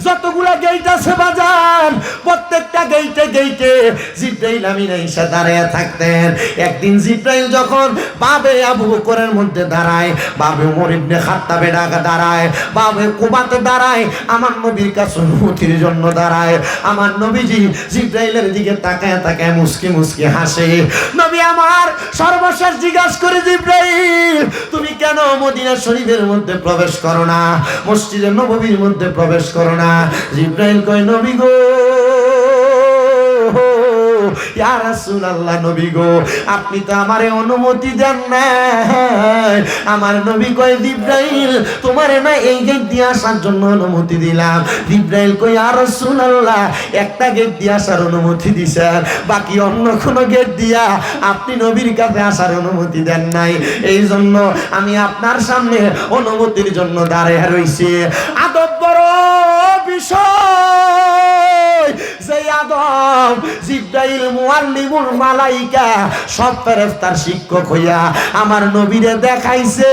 যতগুলা গেট আছে বাজান, প্রত্যেকটা গেটে গেটে জিব্রাইল আমিন এসে দাঁড়ায়া থাকতেন। একদিন জিব্রাইল যখন বাবে আবু বকরের মধ্যে দাঁড়ায়, বাবে ওমর ইবনে খাত্তাবে দাঁড়ায়, বাবে কুবাতে দাঁড়ায়, আমার নবীর কাছে অনুমতির জন্য দাঁড়ায়। আমার নবীজি জিব্রাইলের দিকে তাকায় তাকায় মুস্কি মুস্কি হাসে। নবী আমার সর্বশেষ জিজ্ঞাসা করে, জিব্রাইল তুমি কেন মদিনা শরীফের মধ্যে প্রবেশ করো না, মসজিদে নববীর মধ্যে প্রবেশ করো না? জিব্রাইল কয়, নবী গো, ইয়া রাসূলুল্লাহ, নবী গো আপনি তো আমারে অনুমতি দেন না। আমার নবী কয়, জিব্রাইল তোমারে না এই গেট দিয়ে আসার জন্য অনুমতি দিলাম। জিব্রাইল কয়, ইয়া রাসূলুল্লাহ একটা গেট দিয়ে আসার অনুমতি দিছেন, বাকি অন্য কোন গেট দিয়া আপনি নবীর কাছে আসার অনুমতি দেন নাই, এই জন্য আমি আপনার সামনে অনুমতির জন্য দাঁড়িয়ে রইছি। আদব বড় বিষয়, যে আদব জিব্রাইল মুআল্লিমুল মালাইকা সব ফেরেশতার শিক্ষক হইয়া আমার নবীরে দেখাইছে।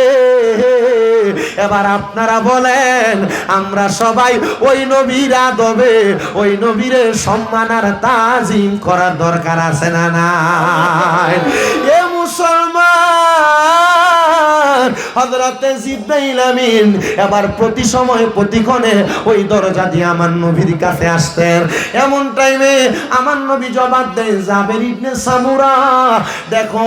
এবার আপনারা বলেন, আমরা সবাই ওই নবীর আদবে ওই নবীর সম্মান আর তাজিম করার দরকার আছে না নাই? এ মুসলমান, হযরতে জিব্রাইল আমিন এবার প্রতি সময় প্রতিক্ষণে ওই দরজা দিয়ে আমার নবীর কাছে আসতেন। এমন টাইমে আমার নবী জবাব দেন, জাবের ইবনে সামুরা, দেখো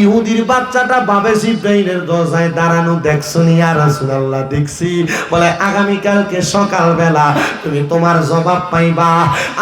ইহুদির বাচ্চাটা বাবে জিব্রাইলের দরজায় দাঁড়ানো দেখছো নি? ইয়া রাসূলুল্লাহ দেখছি। বলে আগামীকালকে সকালবেলা তুমি তোমার জবাব পাইবা।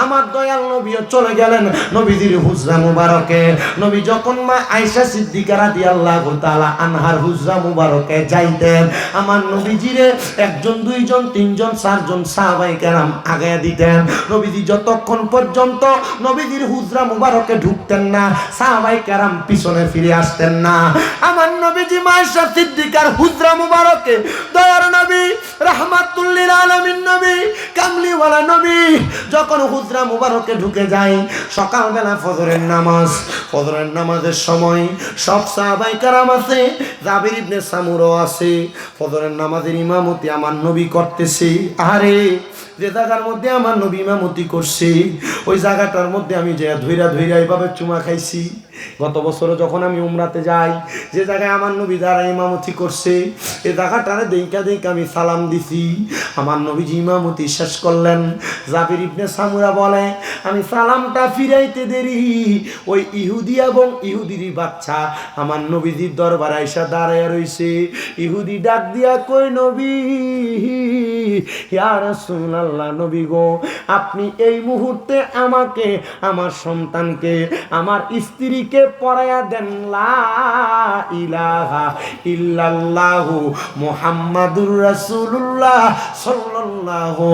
আমার দয়াল নবীও চলে গেলেন নবীজির হুজরা মুবারকে। নবী যখন মা আয়েশা সিদ্দিকা রাদিয়াল্লাহু তাআলা আনহার হুজরা মুবারকে যাইতেন, আমার নবীজিরে 1 জন 2 জন 3 জন 4 জন সাহাবায়ে কেরাম আগে দিতেন। নবীজি যতক্ষণ পর্যন্ত নবীজির হুজরা মুবারকে ঢুকতেন না, সাহাবায়ে কেরাম পিছনে ফিরে আসতেন না। আমার নবীজি মা আয়েশা সিদ্দিকার হুজরা মুবারকে দয়ার নবী রাহমাতুল লিল আলামিন নবী কামলিওয়ালা নবী যখন হুজরা মুবারকে ঢুকে যায়, সকালবেলা ফজরের নামাজের সময় সব সাহাবায়ে কেরাম আছে, জাবির ইবনে সামুরা আছে, ফজরের নামাজের ইমামতি আমার নবী করতেছে। আরে যে জায়গার মধ্যে আমার নবী ইমামতি করছে ওই জায়গাটার মধ্যে আমি যে ধইরা এইভাবে চুমা খাইছি। গত বছর যখন আমি উমরাতে যাই, যে জায়গায় আমার নবী যারা ইমামতি করছে এই জায়গাটারে দেইকা আমি সালাম দিছি। আমার নবীজি ইমামতি শেষ করলেন। জাবির ইবনে সামুরা বলে, আমি সালামটা ফিরাইতে দেরি ওই ইহুদি এবং ইহুদির বাচ্চা আমার নবীজির দরবারে আইসা দাঁড়ায় রইছে। ইহুদি ডাক দিয়া কই, নবী, ইয়া রাসূলুল্লাহ, নবী গো আপনি এই মুহূর্তে আমাকে, আমার সন্তানকে, আমার স্ত্রীকে পড়ায়া দেন লা ইলাহা ইল্লাল্লাহু মুহাম্মাদুর রাসূলুল্লাহ সাল্লাল্লাহু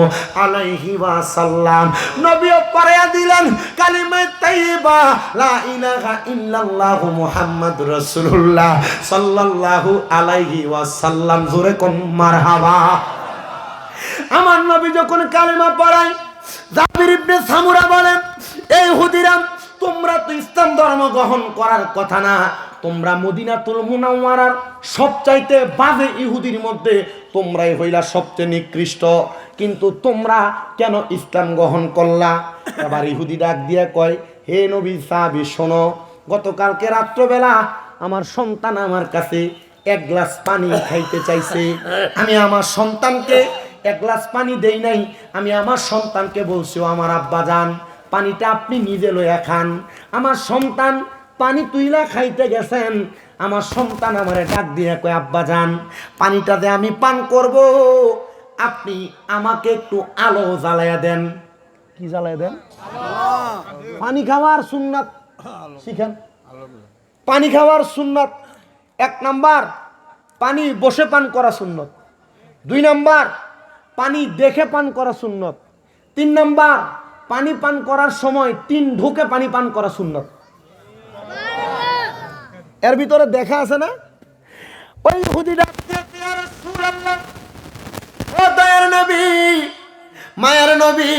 আলাইহি ওয়াসাল্লাম। নবীও পড়ায়া দিলেন কালিমা তাইয়্যিবা লা ইলাহা ইল্লাল্লাহু মুহাম্মাদুর রাসূলুল্লাহ সাল্লাল্লাহু আলাইহি ওয়াসাল্লাম। জোরে কোন মারহাবা। আমার নবী যখন কালেমা পড়ায়, জাবির ইবনে সামুরা বলেন, এই ইহুদিরা তোমরা তো ইসলাম ধর্ম গ্রহণ করার কথা না, তোমরা মদিনাতুল মুনাওয়ারার সবচাইতে বাজে ইহুদির মধ্যে তোমরাই হইলা সবচেয়ে নিকৃষ্ট, কিন্তু তোমরা কেন ইসলাম গ্রহণ করলা? এবার ইহুদি ডাক দিয়ে কয়, হে নবী সাহাবী শোনো, গতকালকে রাত্রবেলা আমার সন্তান আমার কাছে 1 গ্লাস পানি খাইতে চাইছে। আমি আমার সন্তানকে 1 গ্লাস পানি দেই নাই, আমি আমার সন্তানকে বলছি, আমার আব্বা যান পানিটা আপনি নিজে লইয়া খান। আমার সন্তান পানি তুইলা খাইতে গেছেন, আমার সন্তান আমারে ডাক দিয়ে কয়, আব্বা যান পানিটাতে আমি পান করব, আপনি আমাকে একটু আলো জ্বালায়া দেন। কি জ্বালায়া দেন? পানি খাওয়ার সুন্নাত শিখেন। পানি খাওয়ার সুন্নাত 1 নাম্বার পানি বসে পান করা সুন্নত। 2 নাম্বার, পানি দেখে পান করা সুন্নত। 3 নাম্বার, পানি পান করার সময় 3 ঢোকে পানি পান করা সুন্নত। এর ভিতরে দেখা আছে না? ওই ইহুদি ডাকতে, ইয়া রাসূলুল্লাহ, ও দয়ার নবী, মায়ার নবী,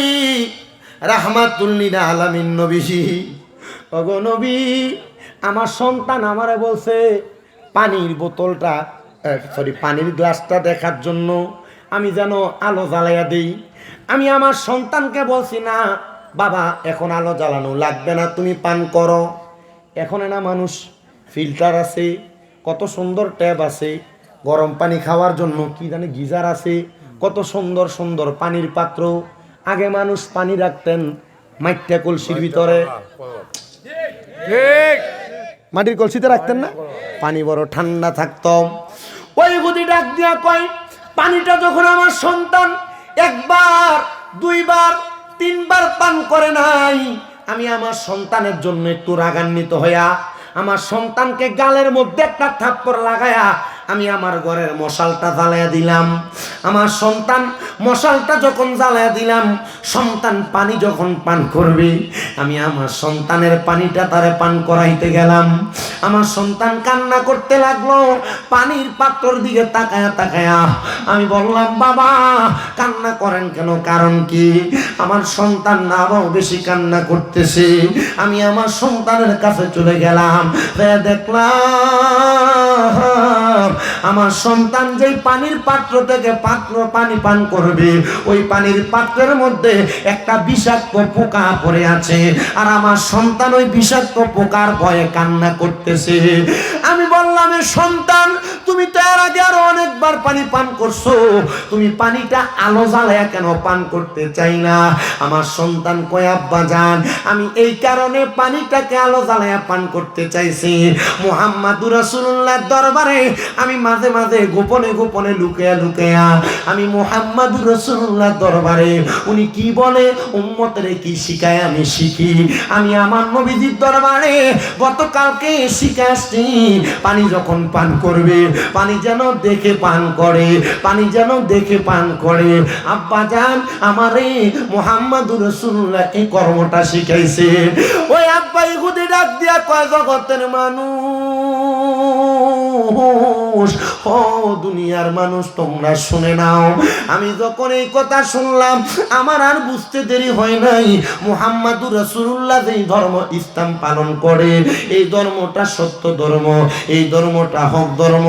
রাহমাতুল লিল আলামিন নবীজি, ওগো নবী, আমার সন্তান আমারে বলছে পানির বোতলটা পানির গ্লাসটা দেখার জন্য আমি যেন আলো জ্বালাইয়া দেই। আমি আমার সন্তানকে বলছি, না বাবা, এখন আলো জ্বালানো লাগবে না, তুমি পান করো। এখন না মানুষ ফিল্টার আছে, কত সুন্দর ট্যাপ আছে, গরম পানি খাওয়ার জন্য কি জানি গিজার আছে, কত সুন্দর সুন্দর পানির পাত্র। আগে মানুষ পানি রাখতেন মাটির কলসির ভিতরে, মাটির কলসিতে রাখতেন না, পানি বড় ঠান্ডা থাকতো। ওই ইহুদি ডাক দিয়া কয়, পানিটা যখন আমার সন্তান 1 বার 2 বার 3 বার পান করে নাই, আমি আমার সন্তানের জন্য একটু রাগান্বিত হইয়া আমার সন্তানকে গালের মধ্যে একটা থাপ্পড় লাগায়া আমি আমার ঘরের মশালটা জ্বালায়া দিলাম। আমার সন্তান মশালটা যখন জ্বালায়া দিলাম, সন্তান পানি যখন পান করবে, আমি আমার সন্তানের পানিটা তারে পান করাইতে গেলাম। আমার সন্তান কান্না করতে লাগলো, পানির পাত্রর দিকে তাকায়া তাকায়া। আমি বললাম, বাবা কান্না করেন কেন, কারণ কি? আমার সন্তান না আবার বেশি কান্না করতেছে। আমি আমার সন্তানের কাছে চলে গেলাম, দেখলাম আমার সন্তান যেই পানির পাত্র থেকে পানি পান করবে, ওই পানির পাত্রের মধ্যে একটা বিষাক্ত পোকা পড়ে আছে, আর আমার সন্তান ওই বিষাক্ত পোকার ভয়ে কান্না করতেছে। আমি বললাম, সন্তান তুমি তো এর আগে আরো অনেকবার পানি পান করছো, তুমি পানিটা আলো জ্বালায়া কেন পান করতে চাই না? আমার সন্তান কয়, আব্বা জান, আমি এই কারণে পানিটাকে আলো জ্বালায়া পান করতে চাইছি। মুহাম্মাদুর রাসূলুল্লাহর দরবারে আমি মাঝে মাঝে গোপনে গোপনে লুকিয়া লুকিয়া আমি মুহাম্মাদুর রাসূলুল্লাহর দরবারে উনি কি বলে, উম্মতের কি শিখায় আমি শিখি। আমি আমার নবীজির দরবারে গতকালকে শিখে আসছি, পানি যখন পান করবে পানি যেন দেখে পান করে, পানি যেন দেখে পান করে। আব্বা জান, আমারে মুহাম্মাদুর রাসূলুল্লাহ এই কর্মটা শিখাইছে। ওই আব্বা ইহুদি ডাক দিয়া কয়, জগতের মানুষ, ও দুনিয়ার মানুষ, তোমরা শুনে নাও। আমি যখন এই কথা শুনলাম, আমার আর বুঝতে দেরি হয় নাই, মুহাম্মাদুর রাসূলুল্লাহ যেই ধর্ম ইসলাম পালন করে, এই ধর্মটা সত্য ধর্ম, এই ধর্মটা হক ধর্ম।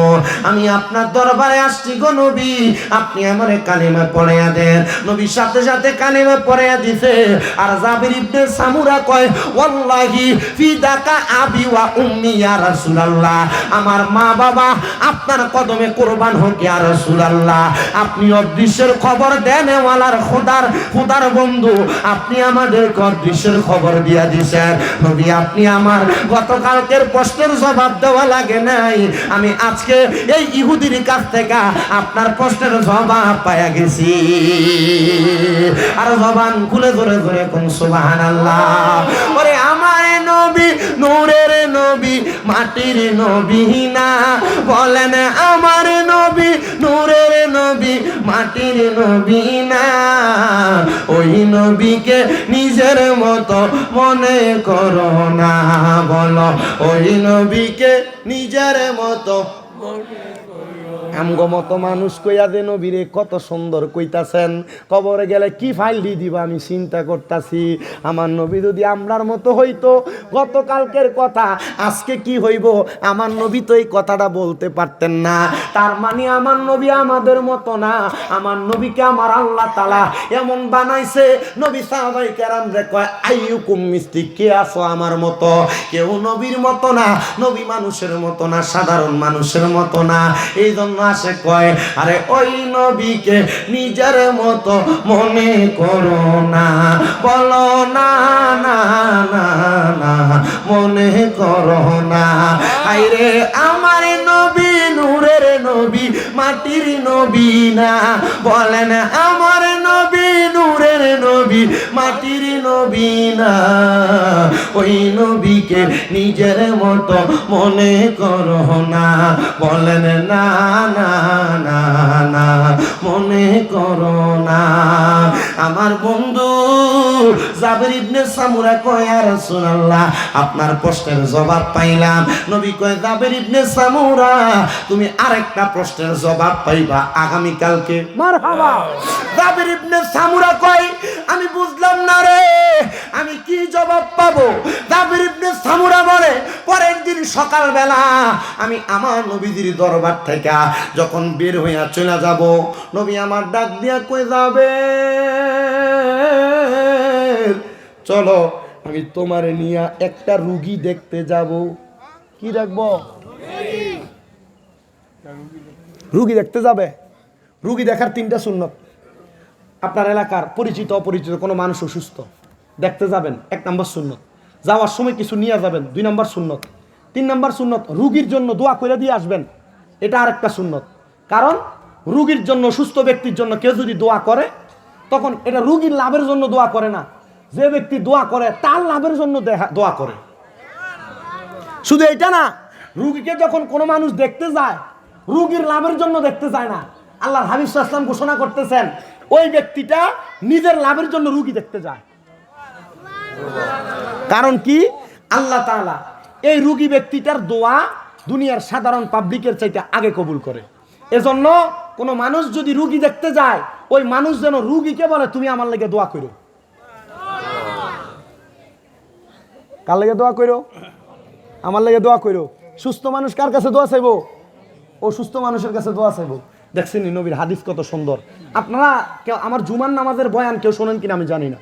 আমি আপনার দরবারে আসছি গো নবী, আপনি আমারে কালিমা পড়াইয়া দেন। নবী সাথে সাথে কালিমা পড়াইয়া দিছে। আর জাবির ইবনে সামুরা কয়, ওয়াল্লাহি ফিদাকা আবি ওয়া উম্মি ইয়া রাসূলুল্লাহ, আমার মা বাবা আপনার কদমে কুরবান হোক ইয়া রাসূলুল্লাহ। আপনি অদৃশ্যের খবর দেন, ওয়ালার খোদার বন্ধু, আপনি আমাদের অদৃশ্যের খবর দিয়া দিছেন। নবী, আপনি আমার গতকালকের প্রশ্নের জবাব দেওয়া লাগে নাই, আমি আজকে এই ইহুদির কাছ থেকে আপনার প্রশ্নের জবাব পাইয়া গেছি। আর জবান খুলে ধরে ধরে কোন সুবহানাল্লাহ। ওরে আমার নবী নূরের নবী, মাটির নবী না, বলেন আমার নবী নূরের নবী, মাটির নবী না। ওই নবীকে নিজের মতো মনে করো না, বলো ওই নবীকে নিজের মতো। আমগো মতো মানুষ কইয়া দে নবীরে কত সুন্দর কইতাছেন, কবরে গেলে কি ফাইল দিয়ে দিবা আমি চিন্তা করতাছি। আমার নবী যদি আমরার মতো হইতো, গতকালকের কথা আজকে কি হইব, আমার নবী তো এই কথাটা বলতে পারতেন না। তার মানে আমার নবী আমাদের মতো না, আমার নবীকে আমার আল্লাহ তাআলা এমন বানাইছে। নবী সাহাবায়ে কেরামরে কয়, আইয়ুকুম মিসলি, কে আছো আমার মতো? কেউ নবীর মতো না, নবী মানুষের মতো না, সাধারণ মানুষের মতো না। এই জন্য আসে কয়, আরে ওই নবীকে নিজের মতো মনে করো না, বলো না না না না, মনে করো না। আইরে আমার নবী নূরের নবী, মাটির নবী না, বলেন আমার নবী নূরের নূরের নবী মাটির নবী না, ওই নবীকে নিজের মতো মনে করো না। বলেন না না না না, মনে করো না। আমার বন্ধু জাবের ইবনে সামুরা কয়, ইয়া রাসূলুল্লাহ, আপনার প্রশ্নের জবাব পাইলাম। নবী কয়, জাবের ইবনে সামুরা, তুমি আরেকটা প্রশ্নের জবাব পাইবা আগামী কালকে। মারহাবা। জাবের ইবনে সামুরা কয়, আমি বুঝলাম না রে, আমি কি জবাব পাবো? জাবের ইবনে সামুরা বলে, পরের দিন সকালবেলা আমি আমার নবীজির দরবার থেকে যখন বের হইয়া চলে যাব, নবী আমার ডাক দিয়া কই, যাবে চলো আমি তোমারে নিয়ে একটা রুগী দেখতে যাব। কি দেখবো? রুগী দেখতে যাবে। রুগী দেখার 3টা সুন্নত। আপনার এলাকার পরিচিত অপরিচিত কোনো মানুষ অসুস্থ, দেখতে যাবেন, 1 নম্বর সুন্নত। যাওয়ার সময় কিছু নিয়ে যাবেন, 2 নম্বর সুন্নত। 3 নম্বর সুন্নত, রুগীর জন্য দোয়া করে দিয়ে আসবেন, এটা আরেকটা সুন্নত। কারণ রুগীর জন্য, সুস্থ ব্যক্তির জন্য কেউ যদি দোয়া করে, তখন এটা রুগীর লাভের জন্য দোয়া করে না, যে ব্যক্তি দোয়া করে তার লাভের জন্য দোয়া করে। শুধু এটা না, রুগীকে যখন কোনো মানুষ দেখতে যায়, রুগীর লাভের জন্য দেখতে যায় না। আল্লাহর হাবিব সাল্লাল্লাহু আলাইহি ওয়াসাল্লাম ঘোষণা করতেছেন, ওই ব্যক্তিটা নিজের লাভের জন্য রুগী দেখতে যায়। কারণ কি? আল্লাহ তাআলা এই রুগী ব্যক্তিটার দোয়া দুনিয়ার সাধারণ পাবলিকের চাইতে আগে কবুল করে। এজন্য কোনো মানুষ যদি রুগী দেখতে যায়, ওই মানুষ যেন রুগীকে বলে, তুমি আমার লাগি দোয়া করো। কার লাগি দোয়া করো? আমার লাগি দোয়া করো। সুস্থ মানুষ কার কাছে দোয়া চাইবো? অসুস্থ মানুষের কাছে দোয়া চাইবো। দেখছেন নবীর হাদিস কত সুন্দর। আপনারা কেউ আমার জুমার নামাজের বয়ান কেউ শোনেন কিনা আমি জানি না।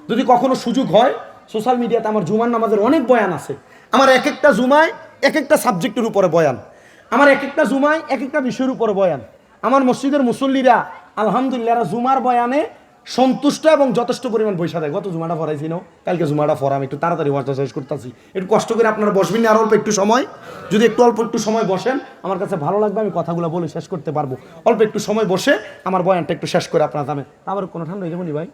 যদি কখনো সুযোগ হয়, সোশ্যাল মিডিয়াতে আমার জুমার নামাজের অনেক বয়ান আছে। আমার এক একটা জুমায় এক একটা সাবজেক্টের উপরে বয়ান, আমার এক একটা জুমায় এক একটা বিষয়ের উপরে বয়ান। আমার মসজিদের মুসল্লিরা আলহামদুলিল্লাহ জুমার বয়ানে সন্তুষ্ট এবং যথেষ্ট পরিমাণ পয়সা দেয়। গত জুমাটা ফরাইছি না, কালকে জুমাটা ফরাম, একটু তাড়াতাড়ি ওয়াজটা শেষ করতেছি। একটু কষ্ট করে আপনারা বসবেন না আর অল্প একটু সময়, যদি একটু অল্প একটু সময় বসেন আমার কাছে ভালো লাগবে, আমি কথাগুলো বলে শেষ করতে পারবো। অল্প একটু সময় বসে আমার বয়ানটা একটু শেষ করে আপনারা যাবেন। আবার কোনো ঠান্ডা হয়ে যাবো নি ভাই?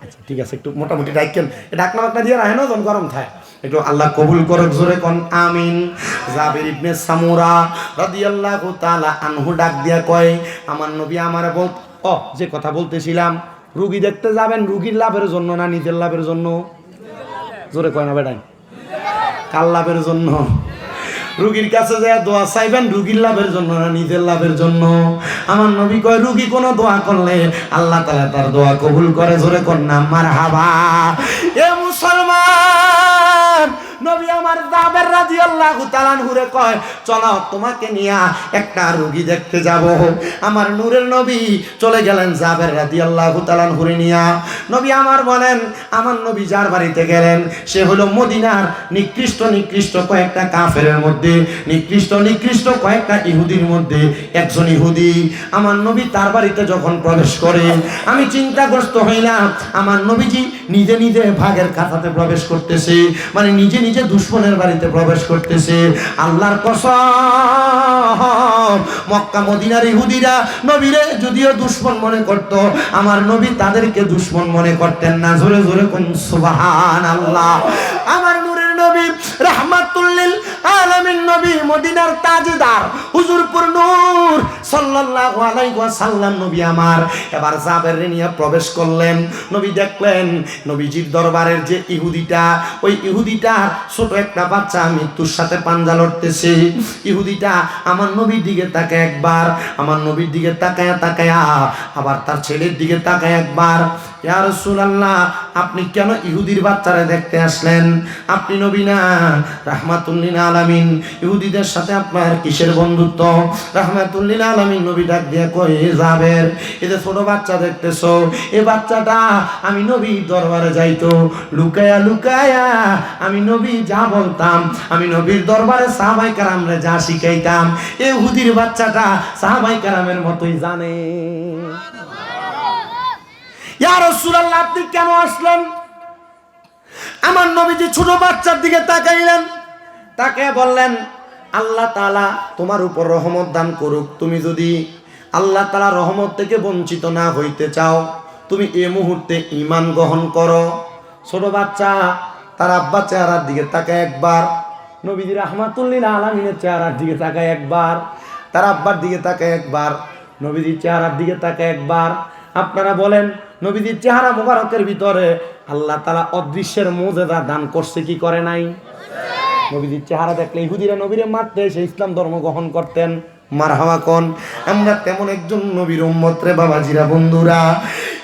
আচ্ছা ঠিক আছে, একটু মোটামুটি ডাকেন, ডাকনা বাকনা দিয়ে রাখেন, যখন গরম থাকে একটু। আল্লাহ কবুল করুক, জোরে কোন আমিন। জাবির ইবনে সামুরা রাদিয়াল্লাহু তাআলা আনহু ডাক দিয়া কয়, আমার নবী আমারে যে কথা বলতেছিলাম, রুগী দেখতে যাবেন রুগীর লাভের জন্য না নিজের লাভের জন্য? জোরে কয় না বেটাই, কার লাভের জন্য? রুগীর কাছে যায় দোয়া চাইবেন রুগীর লাভের জন্য না নিজের লাভের জন্য? আমার নবী কয়, রুগী কোনো দোয়া করলে আল্লাহ তাআলা তার দোয়া কবুল করে। জোরে কোন না মারহাবা। এ মুসলমান, নবী আমার জাবের রাদিয়াল্লাহু তাআলা আনহুরে কয়, চলো তোমাকে নিয়ে একটা রুগী দেখতে যাব। আমার নূরের নবী চলে গেলেন জাবের রাদিয়াল্লাহু তাআলা আনহুরে নিয়া। নবী আমার বলেন, আমার নবী যার বাড়িতে গেলেন সে হলো মদিনার নিকৃষ্ট নিকৃষ্ট কয়েকটা কাফেরের মধ্যে, নিকৃষ্ট নিকৃষ্ট কয়েকটা ইহুদির মধ্যে একজন ইহুদি। আমার নবী তার বাড়িতে যখন প্রবেশ করে, আমি চিন্তাগ্রস্ত হইলাম, আমার নবীজি নিজে নিজে ভাগের খাতাতে প্রবেশ করতেছে, মানে নিজে নিজে দুশমনের বাড়িতে প্রবেশ করতেছে। আল্লাহর কসম, মক্কা মদিনার ইহুদিরা নবীরে যদিও দুশমন মনে করত, আমার নবী তাদেরকে দুশমন মনে করতেন না। জোরে জোরে কোন সুবহানাল্লাহ। আমার নূরের নবী রাহমাতুল লিল আলামিন নবী, মদিনার তাজদার হুজুরপুর নূর সাল্লাল্লাহু আলাইহি ওয়াসাল্লাম নবী আমার এবার জাবের নিয়ে প্রবেশ করলেন। নবী দেখলেন নবীজির দরবারের যে ইহুদিটা, ওই ইহুদিটার ছোট একটা বাচ্চা মৃত্যুর সাথে পাঞ্জা লড়তেছে। ইহুদিটা আমার নবীর দিকে তাকায় একবার, আমার নবীর দিকে তাকায়া তাকায়া আবার তার ছেলের দিকে তাকায় একবার। ইয়া রাসূলুল্লাহ, আপনি কেন ইহুদির বাচ্চারে দেখতে আসলেন? আপনি নবী না, রাহমাতুল লিল আলামিন। ইহুদিদের সাথে আপনার কিসের বন্ধুত্ব? রাহমাতুল লিল আলামিন নবী ডাক দিয়ে কয়, জাবের, এই যে ছোট বাচ্চা দেখতেছো, এই বাচ্চাটা আমি নবীর দরবারে যাইতো লুকায়া লুকায়া, আমি নবী যা বলতাম, আমি নবীর দরবারে সাহাবায়ে কেরামরে যা শিখাইতাম, এই ইহুদির বাচ্চাটা সাহাবায়ে কেরামের মতোই জানে। ইয়া রাসূলুল্লাহ, আপনি কেন আসলেন? আমার নবীজি ছোট বাচ্চার দিকে তাকাইলেন, তাকে বললেন, আল্লাহ তাআলা তোমার উপর রহমত দান করুক। তুমি যদি আল্লাহ তাআলা রহমত থেকে বঞ্চিত না হইতে চাও, তুমি এই মুহূর্তে ঈমান গ্রহণ করো। ছোট বাচ্চা তার আব্বা চেহারার দিকে তাকায় একবার, নবীজি রাহমাতুল্লিল আলামিনের চেহারার দিকে তাকায় একবার, তার আব্বার দিকে তাকায় একবার, নবীজির চেহারার দিকে তাকায় একবার। আপনারা বলেন নবীজির চেহারা মোবারকের ভিতরে আল্লাহ তাআলা অদৃশ্যের মুজিজা দান করছে কি করে নাই? নবীজির চেহারা দেখলে ইহুদিরা নবীরে মারতে এসে ইসলাম ধর্ম গ্রহণ করতেন। মারহাবা কোন, আমরা তেমন একজন নবীর উম্মত রে বাবাজিরা বন্ধুরা।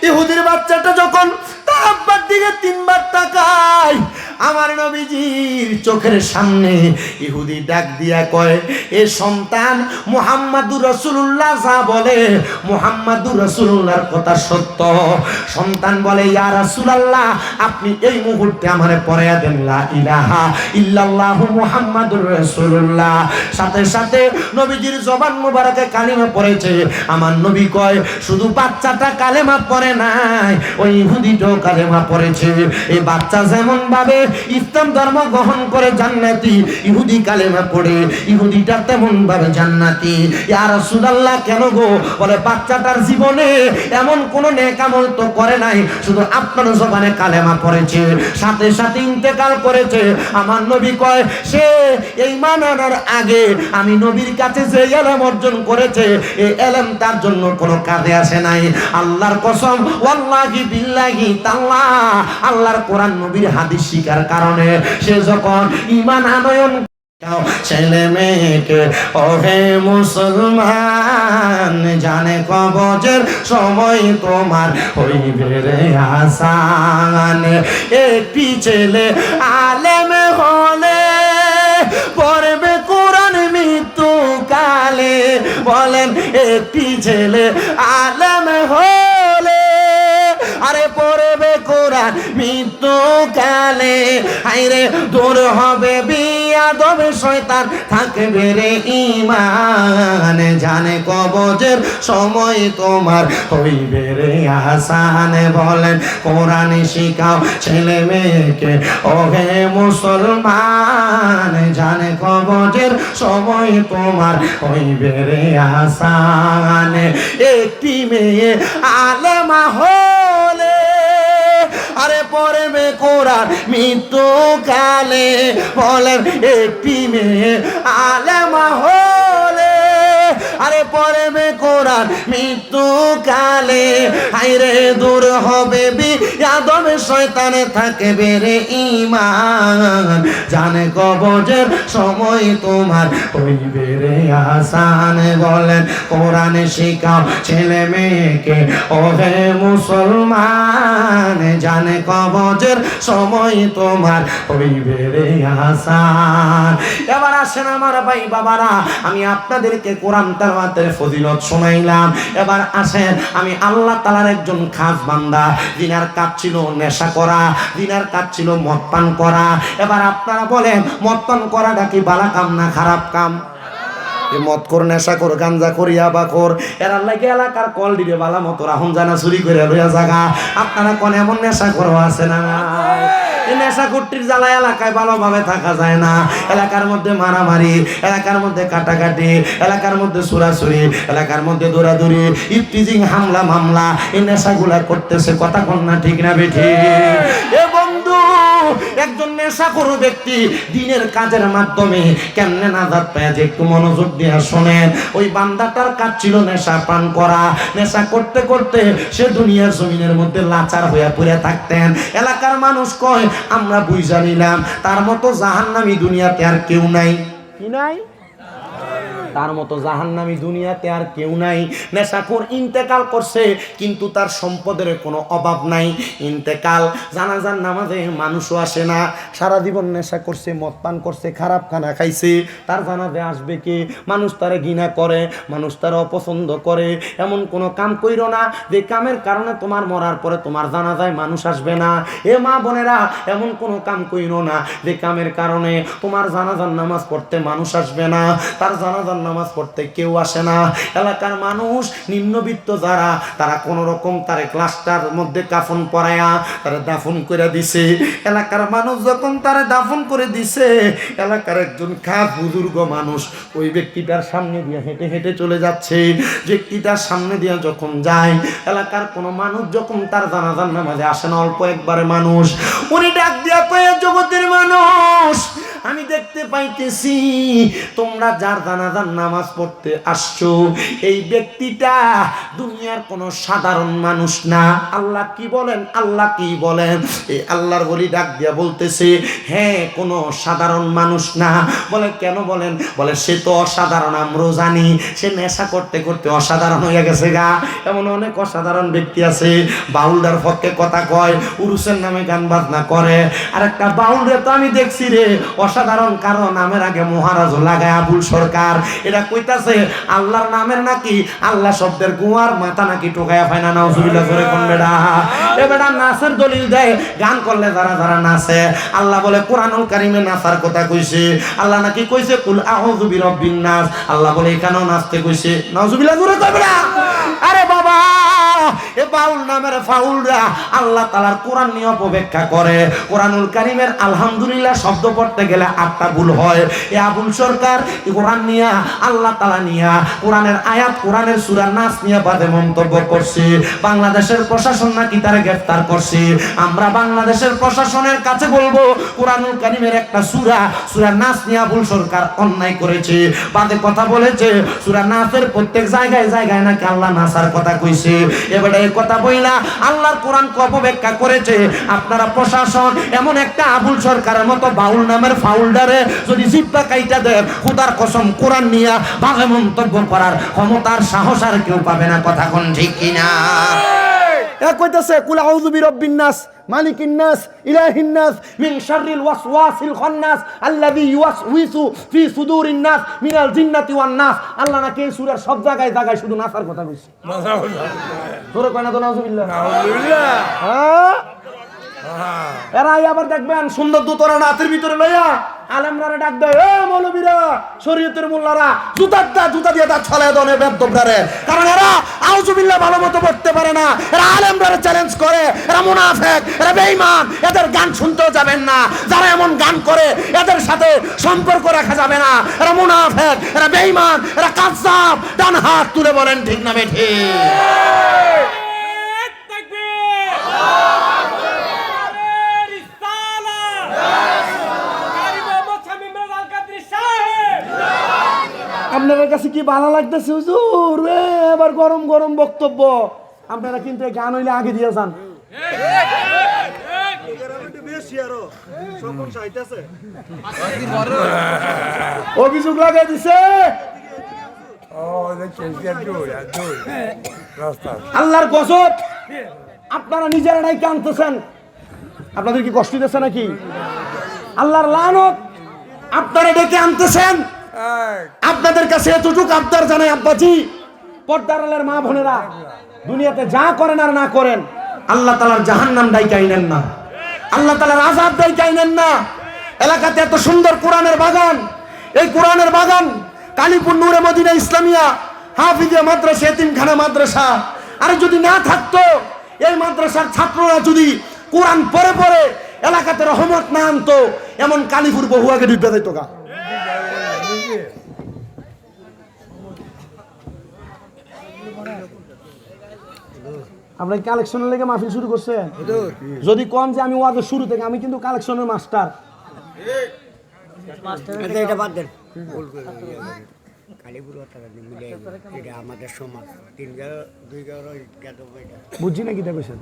ইহুদির বাচ্চাটা যখন তার আব্বার দিকে তিনবার তাকায়, আমার নবীজির চোখের সামনে ইহুদি ডাক দিয়া কয়, এ সন্তান মুহাম্মাদুর রাসূলুল্লাহ যা বলে মুহাম্মাদুর রাসূলুল্লাহর কথা সত্য। সন্তান বলে, ইয়া রাসূলুল্লাহ আপনি এই মুহূর্তে আমারে পড়ায়া দেন লা ইলাহা ইল্লাল্লাহু মুহাম্মাদুর রাসূলুল্লাহ। সাথে সাথে নবীজির জবান মুবারকে কালিমা পড়েছে। আমার নবী কয়, শুধু বাচ্চাটা কালেমা পড়ে নাই, ওই ইহুদিটাও কালেমা পড়েছে। এই বাচ্চা যেমন ভাবে ইসলাম ধর্ম গ্রহণ করে জান্নাতি, ইহুদি কালেমা পড়ে ইহুদিটা তেমন ভাবে জান্নাতি। ইয়া রাসূলুল্লাহ কেন গো? বলে বাচ্চাটার জীবনে এমন কোন নেক আমল তো করে নাই, শুধু আপনার জবানে কালেমা পড়েছে, সাথে সাথে ইন্তেকাল করেছে। আমার নবী কয়, সে এই মানানোর আগে আমি নবীর কাছে যে ইলম অর্জন করেছে, এই ইলম তার জন্য কোনো কাজে আসে নাই। আল্লাহর কসম, ওয়াল্লাহি বিল্লাহি তাআলা, আল্লাহর কোরআন নবীর হাদিস শিকার কারণে সে যখন ঈমান আনয়ন ছেলে মেয়েকে, ওহে মুসলমান জানে কবজের সময় তোমার হইবে রে আসান। একটি ছেলে আলেম হলে পড়বে কোরআন মৃত্যুকালে। বলেন একটি ছেলে আলেম হলে আরে পড়বে কোরআন মৃত্যুকালে। হায়রে দূর হবে বিয়াদব শয়তান, থাকবে রে ঈমান জানে কবজের সময় তোমার হইবে রে আসান। বলেন কোরআন শিখাও ছেলে মেয়েকে, ওহে মুসলমান জানে কবজের সময় তোমার হইবে রে আসান। একটি মেয়ে আলেমা হলে আরে পড়বে কোরআন মৃত্যুকালে। বলেন একটি মেয়ে আলেমা হলে আরে পড়বে কোরআন মৃত্যুকালে। হায়রে দূর হবে বিয়াদব শয়তানে, থাকবে রে ঈমান জানে কবজের সময় তোমার হইবে রে আসান। বলেন কোরআন শিখাও ছেলে মেয়েকে, ওহে মুসলমান জানে কবজের সময় তোমার হইবে রে আসান। এবার আসেন আমার ভাই বাবারা, আমি আপনাদেরকে কোরআন তেলাওয়াতের ফজিলত শোনাইলাম। এবার আসেন, আমি আল্লাহ তাআলার একজন খাস বান্দা, দিনার কাজ ছিল নেশা করা, দিনার কাজ ছিল মদ পান করা। এবার আপনারা বলেন মদ পান করাটা কি ভালো কাম না খারাপ কাম? মদ কর, নেশা কর, গাঞ্জা কর, ইয়াবা কর, এরা লাগে এলাকার কল দিলে বালা মতো রাহুন জানা চুরি করে লইয়া জাগা। আপনারা কোন এমন নেশা করো আছে না? এই নেশা কুট্টির জ্বালা এলাকায় ভালোভাবে থাকা যায় না। এলাকার মধ্যে মারামারি, এলাকার মধ্যে কাটাকাটি, এলাকার মধ্যে চুরাচুরি, এলাকার মধ্যে দৌড়াদৌড়ি, ইফটিজিং, হামলা মামলা, এই নেশাগুলা করতেছে। কথা কোন না ঠিক না বেঠি? এ বন্ধু, একজন নেশাখোর ব্যক্তি দিনের কাজের মাধ্যমে কেমনে নাজাত পায় যে একটু মনোযোগ দিয়ে শোনেন। ওই বান্দাটার কাজ ছিল নেশা পান করা। নেশা করতে করতে সে দুনিয়ার জমিনের মধ্যে লাচার হইয়া পড়ে থাকতেন। এলাকার মানুষ কয় আমরা বুঝা নিলাম তার মতো জাহান্নামী দুনিয়াতে আর কেউ নাই। কি নাই? তার মতো জাহান্নামী দুনিয়াতে আর কেউ নাই। নেশাখোর ইন্তেকাল করছে, কিন্তু তার সম্পদের কোনো অভাব নাই। ইন্তেকাল, জানাজার নামাজে মানুষও আসে না। সারা জীবন নেশা করছে, মদ পান করছে, খারাপ খানা খাইছে, তার জানাজে আসবে কে? মানুষ তারে ঘৃণা করে, মানুষ তারে অপছন্দ করে। এমন কোনো কাম কইরো না যে কামের কারণে তোমার মরার পরে তোমার জানাজায় মানুষ আসবে না। এ মা বোনেরা, এমন কোনো কাম কইরো না যে কামের কারণে তোমার জানাজার নামাজ পড়তে মানুষ আসবে না, তার জানাজার নামাজ পড়তে কেউ আসে না। এলাকার মানুষ নিম্নবিত্ত যারা, তারা কোনো রকম তারে ক্লাসটার মধ্যে কাফন পরায়া তারা দাফন করে দিছে। এলাকার মানুষ যখন তারা দাফন করে দিছে, এলাকার একজন খাস বুজুর্গ মানুষ ওই ব্যক্তিটার সামনে দিয়ে হেঁটে হেঁটে চলে যাচ্ছে। ব্যক্তিটার সামনে দিয়ে যখন যায়, এলাকার কোনো মানুষ যখন তার জানাজার নামাজে আসে না, অল্প একবারে মানুষ, উনি ডাক দিয়া কয়ে, জগতের মানুষ, আমি দেখতে পাইতেছি তোমরা যার জানাজার নামাজ পড়তে আসছো, এই ব্যক্তিটা দুনিয়ার কোনো সাধারণ মানুষ না। আল্লাহ কি বলেন, আল্লাহ কি বলেন? এই আল্লাহর বলি ডাক দিয়া বলতেছে, হ্যাঁ, কোনো সাধারণ মানুষ না। বলে কেন বলেন? বলে সে তো অসাধারণ, আমরাও জানি। সে নেশা করতে করতে অসাধারণ হয়ে গেছে গা। এমন অনেক অসাধারণ ব্যক্তি আছে, বাউলদার পক্ষে কথা কয়, উরুসের নামে গান বাজনা করে। আর একটা বাউল রে তো আমি দেখছি রে অসাধারণ, কারণ নামের আগে মহারাজ লাগায় আবুল সরকার। এটা কইতাছে আল্লাহর নামের নাকি আল্লাহ শব্দের গুয়ার মাথা নাকি টোকায়া ফাইনা। নাউজুবিল্লাহ করে কোন বেড়া এ বেড়া নাচের দলিল দেয়, গান করলে যারা যারা নাচে। আল্লাহ বলে কোরআনুল কারিমে নাচার কথা কইছে। আল্লাহ নাকি কইছে কুল আউযু বিরাব্বিন নাস। আল্লাহ বলে এখানেও নাচতে কইছে। নাউজুবিল্লাহ করে কই বেড়া। আরে বাবা, এ বাউল নামের ফাউলরা আল্লাহ তাআলার কোরআন নিয়ে অপব্যাখ্যা করে। কোরআনুল কারিমের আলহামদুলিল্লাহ শব্দ পড়তে গেলে 8টা ভুল হয়। এ আবুল সরকার কোরআন নিয়া, আল্লাহ তাআলা নিয়া, কোরআনের আয়াত, কোরআনের সূরা নাস নিয়ে বাদে মন্তব্য করছে। বাংলাদেশের প্রশাসন নাকি তারে গ্রেফতার করছে। আমরা বাংলাদেশের প্রশাসনের কাছে বলবো, কোরআনুল কারিমের একটা সূরা নাস নিয়ে আবুল সরকার অন্যায় করেছে, বাদে কথা বলেছে। সূরা নাসের প্রত্যেক জায়গায় জায়গায় নাকি আল্লাহ নাসার কথা কইছে। এবারে এই কথা বইলা আল্লাহর কোরআন অপব্যাখ্যা করেছে। আপনারা প্রশাসন এমন একটা আবুল সরকারের মতো বাউল নামের ফাউলডারে যদি জিব্বা কাইটা দেয়, খোদার কসম কোরআন নিয়ে বাজে মন্তব্য করার ক্ষমতার সাহস আর কেউ পাবে না। কথা কোন ঠিক কিনা? এক কইতাছে কুল আউযু বিরাব্বিন নাস মালিকিন নাস ইলাহিন নাস মিন শাররিল ওয়াসওয়াসিল খান্নাস আল্লাযী ইউওয়াসউইসু ফি সুদুরিন নাস মিনাল জিন্নাতি ওয়ান নাস। আল্লাহ নাকি এই সূরার সব জায়গায় জায়গায় শুধু নাসার কথা কইছে। নাউজুবিল্লাহ তোরে কয় না তো নাউজুবিল্লাহ। নাউজুবিল্লাহ। হ্যাঁ, এরা আবার দেখবেন সুন্দর দুতরা নাতের ভিতরে লইয়া আলেমরা ডাক দেয়, এ মৌলবীরা, শরীয়তের মোল্লারা, জুতা দিয়ে দাঁত ছলায় দনে বেদবরারে। কারণ এরা আউযুবিল্লাহ ভালো মতো পড়তে পারে না। এরা আলেমরা চ্যালেঞ্জ করে, এরা মুনাফিক, এরা বেঈমান। এদের গান শুনতেও যাবেন না। যারা এমন গান করে এদের সাথে সম্পর্ক রাখা যাবে না। এরা মুনাফিক, এরা বেঈমান, এরা কাযযাব। ডান হাত তুলে বলেন ঠিক না বেঠিক? আপনাদের কাছে কি ভালো লাগতেছে হুজুর? এবার গরম গরম বক্তব্য। আপনারা কিন্তু এই গান হইলে আগে দিয়ে যান। অভিযোগ লাগাই দিছে। আল্লাহর গজব আপনারা নিজেরা নাই কানতেছেন। আপনাদের কি কষ্ট দিতেছে নাকি? আল্লাহর লানত আপনারা ডেকে আনতেছেন। আপনাদের কাছে এতটুকু আবদার জানাই আব্বাজি, পর্দার আলের মা বোনেরা, দুনিয়াতে যা করেন আর না করেন, আল্লাহ তাআলার জাহান্নাম ডাইকা আইনেন না, আল্লাহ তাআলার আযাব ডাইকা আইনেন না। এলাকাতে এত সুন্দর কোরআনের বাগান, এই কোরআনের বাগান কালীপুর নূরে মদিনা ইসলামিয়া হাফিজিয়া মাদ্রাসা, এতিমখানা মাদ্রাসা, আর যদি না থাকতো, এই মাদ্রাসার ছাত্ররা যদি কোরআন পড়ে পড়ে এলাকাতে রহমত না আনতো, এমন কালীপুর বহু আগে ডুবে যেত গা। আপনার কালেকশনের লেগে মাহফিল শুরু করছেন? যদি কম যে আমি ওয়াজের শুরু থেকে, আমি কিন্তু কালেকশনের মাস্টার। এটা বাদ দেন। এটা আমাদের সমাজ, 3-2 বুঝছি না কিটা কইছেন?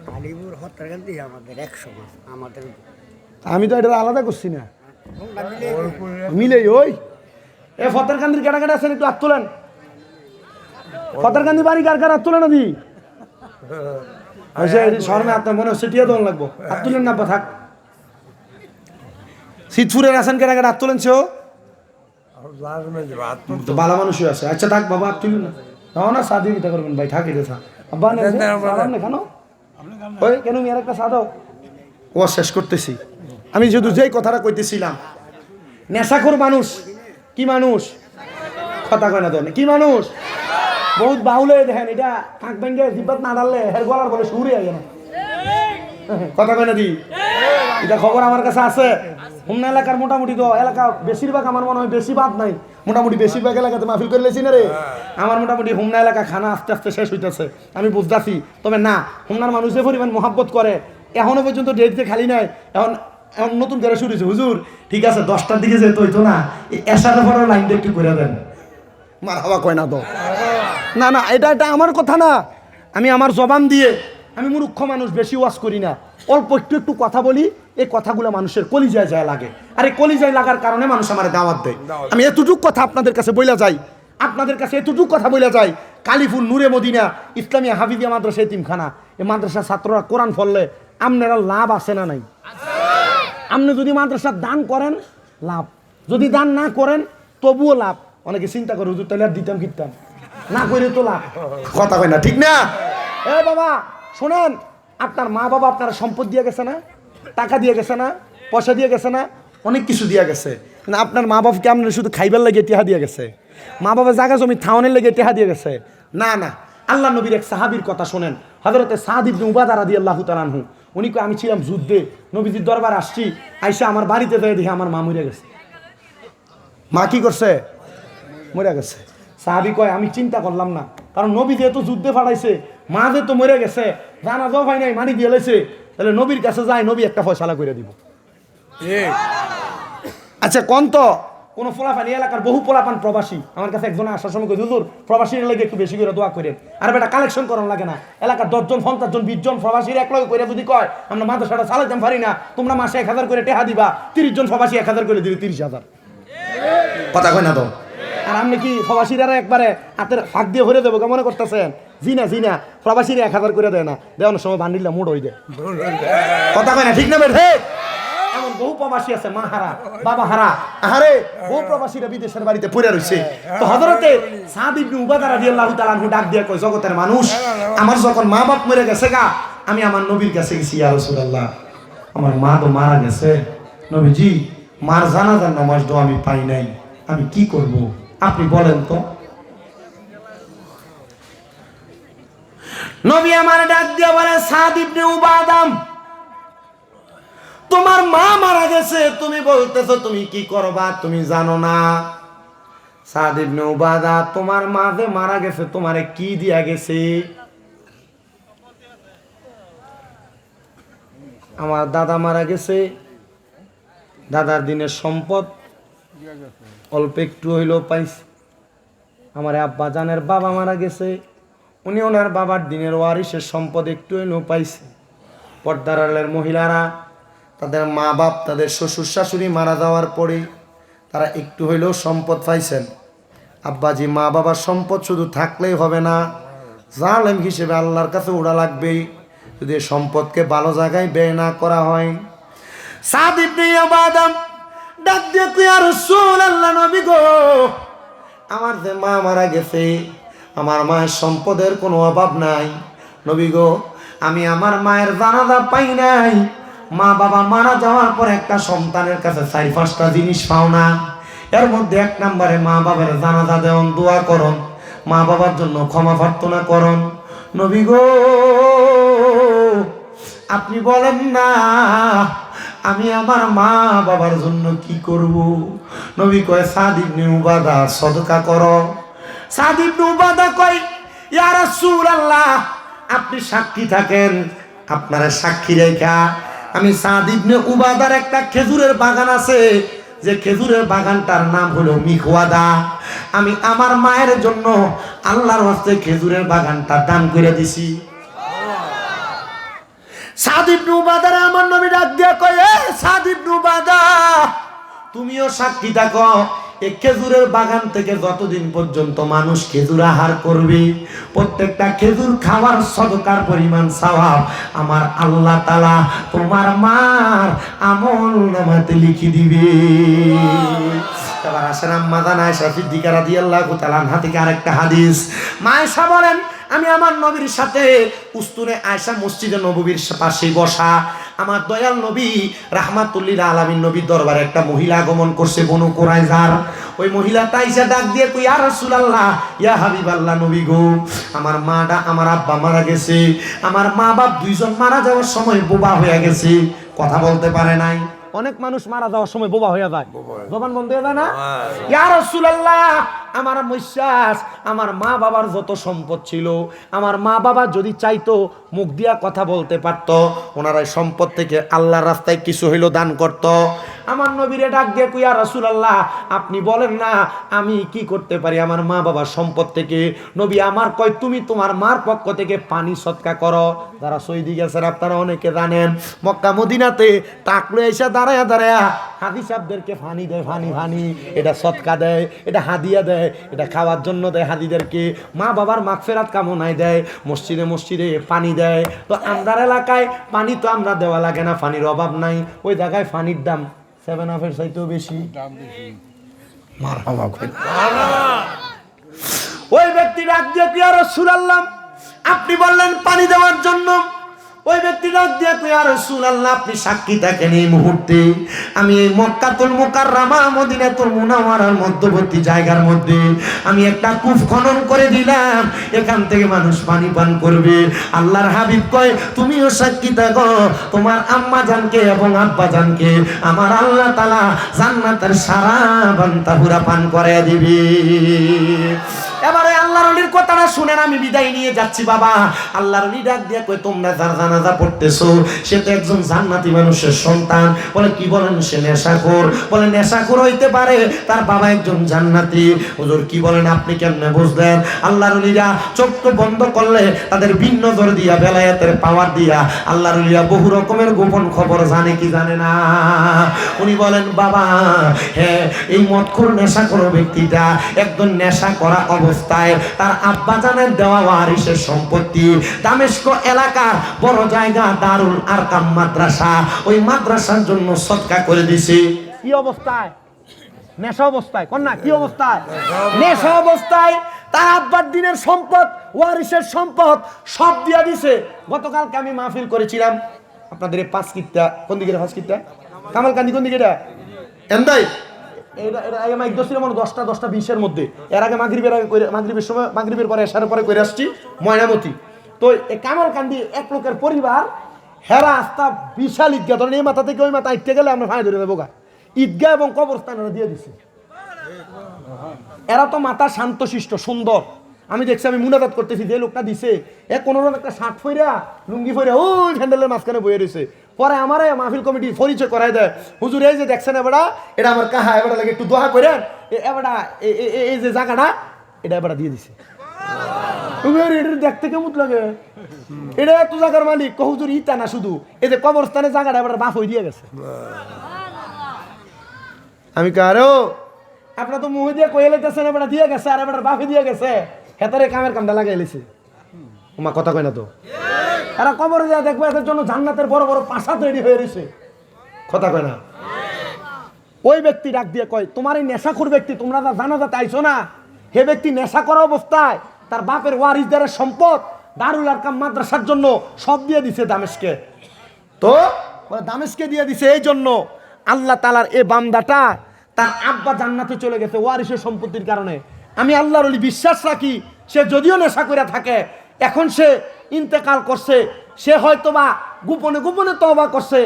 কালীপুর হত্যাকাণ্ডই আমাদের এক সমাজ। আমাদের আমি তো এটা আলাদা করছি না, মিলে ওই এ ফতেরকান্দির কেটা কেটা আছেন, একটু হাত তোলেন। ফতেরকান্দি বাড়ি কার কার হাত তোলেন? নদী শর্মে আপনার মনে হচ্ছে টিয়া দোন লাগবো, হাত তুলেন না থাক। শীতপুরের আছেন কেটা কেটা হাত তোলেন? সেও ভালো মানুষই আছে। আচ্ছা থাক বাবা, হাত তুলুন না, না সাদি কিটা করবেন ভাই, থাক এটা থাক। আব্বা কেন ওই কেন মেয়ের একটা সাদাও ও শেষ করতেছি। আমি শুধু যেই কথাটা কইতেছিলাম, নেশাখোর মানুষ কি মানুষ? কথা কয় না তো কি মানুষ বহুত বাউলে দেখেন এটা কাক ভেঙে জিব্বাত না ডাললে হের গলার বলে সুরে আগে না কথা কয় না দি এটা খবর আমার কাছে আছে হুমনা এলাকার মোটামুটি তো এলাকা বেশিরভাগ আমার মনে হয় বেশি বাদ নাই মোটামুটি বেশিরভাগ এলাকাতে মাহফিল করে লেছি না রে আমার মোটামুটি হুমনা এলাকা খানা আস্তে আস্তে শেষ হইতেছে আমি বুঝতেছি তবে না হুমনার মানুষ যে পরিমাণ মোহাব্বত করে এখনো পর্যন্ত ডেট দিয়ে খালি নাই এখন এখন নতুন করে শুরু হয়েছে হুজুর ঠিক আছে 10টার দিকে যেতে হইতো না এই এসারে পরে লাইনটা একটু করে দেন মার হাওয়া কয় না তো না না এটা আমার কথা না আমি আমার জবান দিয়ে আমি মূর্খ মানুষ বেশি ওয়াজ করি না অল্প একটু কথা বলি এই কথাগুলো মানুষের কলিজায় যায় লাগে আর এই কলিজায় লাগার কারণে মানুষ আমার দাওয়াত দেয় আমি এতটুক কথা আপনাদের কাছে বইলা যাই আপনাদের কাছে এতটুক কথা বইলা যাই কালিফুল নূরে মদিনা ইসলামিয়া হাফিজিয়া মাদ্রাসা এতিমখানা এই মাদ্রাসার ছাত্ররা কোরআন পড়লে আপনারা লাভ আছে না নাই আপনি যদি মাদ্রাসার দান করেন লাভ যদি দান না করেন তবুও লাভ অনেকে চিন্তা করে হুজুর তাহলে আর দিতাম কিনতাম না করে তো লাভ কথা কয় না ঠিক না এ বাবা শোনেন আপনার মা বাবা আপনারা সম্পদ দিয়ে গেছে না টাকা দিয়ে গেছে না পয়সা দিয়ে গেছে না অনেক কিছু দিয়ে গেছে কিন্তু আপনার মা বাবাকে আপনার শুধু খাইবার লেগে টেহা দিয়ে গেছে মা বাবা জায়গা জমি থাউনের লেগে টেহা দিয়ে গেছে না না আল্লাহ নবীর এক সাহাবীর কথা শোনেন হযরতে সাদ ইবনে উবাদা রাদিয়াল্লাহু তাআলা আনহু উনি কয় আমি ছিলাম যুদ্ধে নবীজির দরবার আসছি আইসা আমার বাড়িতে যেয়ে দেখি আমার মা মরে গেছে মা কি করছে মরে গেছে সাহাবী কয় আমি চিন্তা করলাম না কারণ নবী যেহেতু যুদ্ধে ফাড়াইছে মা যেহেতু মরে গেছে জানাজাও হয় নাই মাটি দিয়ে লেছে তাহলে নবীর কাছে যায় নবী একটা ফয়সালা করে দিব আচ্ছা কোন তো কোনো পোলাপান এলাকার বহু পোলাপান প্রবাসী আমার কাছে একজন আসার সময় কই হুজুর প্রবাসীর লাগে একটু বেশি করে দোয়া করেন আর বেটা কালেকশন করানো লাগে না এলাকার 10 জন 50 জন 20 জন প্রবাসীর এক লগে করে যদি কয় আমরা মাদ্রাসাটা চালাইতাম পারি না তোমরা মাসে 1000 করে টাকা দিবা 30 জন প্রবাসী 1000 করে দিবে 30000 কথা কয় না তো আর আপনি কি প্রবাসীরা একবারে হাতের ফাঁক দিয়ে ভরে দেবো মনে করতেছেন জি না প্রবাসীরা 1000 করে দেয় না দেওয়ানোর সময় বান্ডিলটা মোড় হয়ে যায় কথা কয় না ঠিক না বেঠে এমন বহু প্রবাসী আছে মা হারা বাবা হারা আরে বহু প্রবাসীরা বিদেশের বাড়িতে পড়ে রইছে তো হযরতে সাদ ইবনে উবাদা রাদিয়াল্লাহু তাআলা আনহু ডাক দিয়ে কয় জগতের মানুষ আমার যখন মা বাপ মরে গেছে গা আমি আমার নবীর কাছে গেছি ইয়া রাসূলুল্লাহ আমার মা তো মারা গেছে নবীজি মার জানাজার নামাজ তো আমি পাই নাই আমি কি করব আপনি বলেন তো নবী আমার ডাক দিয়ে বলে সাদ ইবনে উবাদা তোমার মা মারা গেছে তুমি বলতেছো তুমি কি করবা তুমি জানো না সাদ ইবনে উবাদা তোমার মা যে মারা গেছে তোমারে কি দিয়া গেছে আমার দাদা মারা গেছে দাদার দিনের সম্পদ অল্প একটু হইলেও পাইছে আমার আব্বা জানের বাবা মারা গেছে উনি ওনার বাবার দিনের ওয়ারিসের সম্পদ একটু হইলেও পাইছে পর্দার আড়ালের মহিলারা তাদের মা বাপ তাদের শ্বশুর শাশুড়ি মারা যাওয়ার পরে তারা একটু হইলেও সম্পদ পাইছেন আব্বাজি মা বাবার সম্পদ শুধু থাকলেই হবে না জালেম হিসেবে আল্লাহর কাছে ওড়া লাগবে যদি সম্পদকে ভালো জায়গায় ব্যয় না করা হয় সাদ ইবনে উবাদা ডাক দিয়ে কই ইয়া রাসূলুল্লাহ নবী গো আমার যে মা মারা গেছে আমার মায়ের সম্পদের কোনো অভাব নাই নবী গো আমি আমার মায়ের জানাজা পাই নাই মা বাবা মারা যাওয়ার পর একটা সন্তানের কাছে 4-5টা জিনিস পাও না এর মধ্যে 1 নম্বরে মা বাবার জানাজা দেওন দোয়া করন মা বাবার জন্য ক্ষমা প্রার্থনা করন নবী গো আপনি বলেন না আমি আমার মা বাবার জন্য কি করব নবী কয় সাদ ইবনে উবাদা সদকা করো সাদ ইবনে উবাদা কয় ইয়া রাসূলুল্লাহ আপনি সাক্ষী থাকেন আপনারা সাক্ষী রেখা আমি সাদ ইবনে উবাদার একটা খেজুরের বাগান আছে যে খেজুরের বাগানটার নাম হলো মিখওয়াদা আমি আমার মায়ের জন্য আল্লাহর হস্তে খেজুরের বাগানটা দান করে দিছি সাদ ইবনে উবাদা আমার নবী ডাক দিয়া কয় এ সাদ ইবনে উবাদা তুমিও সাক্ষী থাকো এই খেজুরের বাগান থেকে যতদিন পর্যন্ত মানুষ খেজুর আহার করবে প্রত্যেকটা খেজুর খাওয়ার সদকার পরিমাণ সওয়াব আমার আল্লাহ তাআলা তোমার মার আমলনামাতে লিখে দিবে এবার আসেন আম্মা জান আয়েশা সিদ্দিকা রাদিয়াল্লাহু তাআলা আনহা থেকে আরেকটা হাদিস মা আয়েশা বলেন আমি আমার নবীর সাথে উস্তুনে আয়েশা মসজিদে নববীর পাশে বসা আমার দয়াল নবী রাহমাতুল্লিল আলামিন নবী দরবারে একটা মহিলা আগমন করছে বনু কুরাইজার। ওই মহিলাটা এসে ডাক দিয়ে কই, ইয়া রাসূলুল্লাহ, ইয়া হাবিবাল্লাহ নবী গো, আমার আব্বা মারা গেছে, আমার মা বাপ দুইজন মারা যাওয়ার সময় বোবা হয়ে গেছে, কথা বলতে পারে নাই। অনেক মানুষ মারা যাওয়ার সময় বোবা হয়ে যায়, জবান বন্ধ হয়ে যায় না? ইয়া রাসূলুল্লাহ, আমার বিশ্বাস আমার মা বাবার যত সম্পদ ছিল, আমার মা বাবা যদি চাইতো মুখ দিয়া কথা বলতে পারতো, ওনারা সম্পদ থেকে আল্লাহর রাস্তায় কিছু হইলো দান করত। আমার নবীরে ডাক দিয়ে কই, ইয়া রাসূলুল্লাহ, আপনি বলেন না আমি কি করতে পারি আমার মা বাবার সম্পদ থেকে? নবী আমার কয়, তুমি তোমার মার পক্ষ থেকে পানি সদকা করো। যারা সৌদি গেছেন আপনারা অনেকে জানেন, মক্কা মদিনাতে টাকলো এসে দাঁড়ায়া দাঁড়ায়া হাদি সাহেবদেরকে ফানি দেয়, ফানি এটা সদকা দেয়, এটা হাদিয়া দেয়, এটা খাওয়ার জন্য দেয় হাদিদেরকে, মা বাবার মাগফিরাত কামনায় দেয়, মসজিদে মসজিদে পানি দেয়। তো আমরার এলাকায় পানি তো আমরা দেওয়া লাগে না, পানির অভাব নাই, ওই জায়গায় পানির দাম 7 আপের চাইতেও বেশি। ওই ব্যক্তি ডাক দিয়ে ইয়া রাসূলুল্লাহ, আপনি বললেন পানি দেওয়ার জন্য। ওই ব্যক্তি ডাক দিয়ে ইয়া রাসূলুল্লাহ, আপনি সাক্ষী থাকেন এই মুহূর্তে আমি এই মক্কাতুল মুকাররমা মদিনাতুল মুনাওয়ারার মধ্যবর্তী জায়গার মধ্যে আমি একটা কূপ খনন করে দিলাম, এখান থেকে মানুষ পানি পান করবে। আল্লাহর হাবিব কয়, তুমিও সাক্ষী থাকো, তোমার আম্মা জানকে এবং আব্বা জানকে আমার আল্লাহ তাআলা জান্নাতের সারা বান্তাহুরা পান করে দিবে। এবারে আল্লাহর ওলির কথাটা শুনেন, আমি বিদায় নিয়ে যাচ্ছি বাবা। আল্লাহর ওলি ডাক দিয়ে কই, তোমরা যার জানাজা পড়তেছো সে তো একজন জান্নাতি মানুষের সন্তান। বলে কি বলেন? সে নেশাখোর। বলে নেশাখোর হইতে পারে, তার বাবা একজন জান্নাতি। হুজুর কি বলেন, আপনি কেমনে বুঝলেন? আল্লাহর ওলিরা চোখ বন্ধ করলে তাদের ভিন্ন নজর দিয়া, বেলায়েতের পাওয়ার দিয়া আল্লাহর ওলিরা বহু রকমের গোপন খবর জানে কি জানে না। উনি বলেন, বাবা হ্যাঁ, এই মদখোর নেশাখোর ব্যক্তিটা একজন নেশা করা অবস্থায় তার আব্বা জানের দেওয়া ওয়ারিসের সম্পত্তি দামেস্ক এলাকার বড় জায়গা দারুল আরকাম মাদ্রাসা, ওই মাদ্রাসার জন্য সদকা করে দিছে। কি অবস্থায়? নেশা অবস্থায়। কন্যা কি অবস্থায়? নেশা অবস্থায় তার আব্বার দিনের সম্পদ, ওয়ারিসের সম্পদ সব দিয়া দিছে। গতকালকে আমি মাহফিল করেছিলাম আপনাদের এই 5 কিত্তা, কোন দিকে 5 কিত্তা কামালকান্দি, কোন দিকে এটা এন্দাই, এটা আগে মাইক দছিল মানে 10টা 20-এর মধ্যে। এর আগে মাগরিবের সময়, মাগরিবের পরে এশারের পরে করে আসছি ময়নামতি। তো এই কামালকান্দি এক লোকের পরিবার হেরা আস্তা বিশাল ঈদগাহ, ধরেন এই মাথা থেকে ওই মাথা আইতে গেলে আমরা ফাঁড়ি ধরে দেবো গা, ঈদগাহ এবং কবরস্থান এরা দিয়ে দিছে। এরা তো মাথা শান্তশিষ্ট সুন্দর। আমি দেখছি, আমি মুনাজাত করতেছি, যে লোকটা দিছে কোনোরকম একটা শার্ট ফইরা লুঙ্গি ফইরা ওই হ্যান্ডেলের মাঝখানে বয়ে রয়েছে। পরে আমার মাহফিল কমিটি পরিচয় করাই দেয়, হুজুর এই যে দেখছেন এবারা, এটা আমার কাহা, এবারা লাগে একটু দোয়া করেন, এবারা এই যে জায়গাটা এটা এবারা দিয়ে দিছে। এটা দেখতে কেমন লাগে, এটা এত জায়গার মালিক। হুজুর ইটা না, শুধু এই যে কবরস্থানের জায়গাটা এবার বাফ হয়ে দিয়ে গেছে। আমি কারো আপনার তো মুহে দিয়ে কয়ে লেতেছেন, এবার দিয়ে গেছে, আর এবার বাফে দিয়ে গেছে, হেতারে কামের কামটা লাগাই লেছে। ওমা কথা কয় না তো, এরা কবরে যা দেখবো এদের জন্য জান্নাতের বড় বড় পাশা তৈরি হয়ে রয়েছে, কথা কয় না। ওই ব্যক্তি ডাক দিয়ে কয়, তোমার এই নেশাখোর ব্যক্তি, তোমরা যা জানা যাতে আইছো না, হে ব্যক্তি নেশা করা অবস্থায় তার বাপের ওয়ারিসদারের সম্পদ দারুল আরকাম মাদ্রাসার জন্য সব দিয়ে দিছে দামেস্কে। তো দামেস্কে দিয়ে দিছে এই জন্য আল্লাহ তাআলার এই বান্দাটা তার আব্বা জান্নাতে চলে গেছে ওয়ারিসের সম্পত্তির কারণে। আমি আল্লাহর ওলি বিশ্বাস রাখি, সে যদিও নেশা করে থাকে, এখন সে ইন্তেকাল করছে, সে হয়তোবা গোপনে গোপনে তওবা করছে,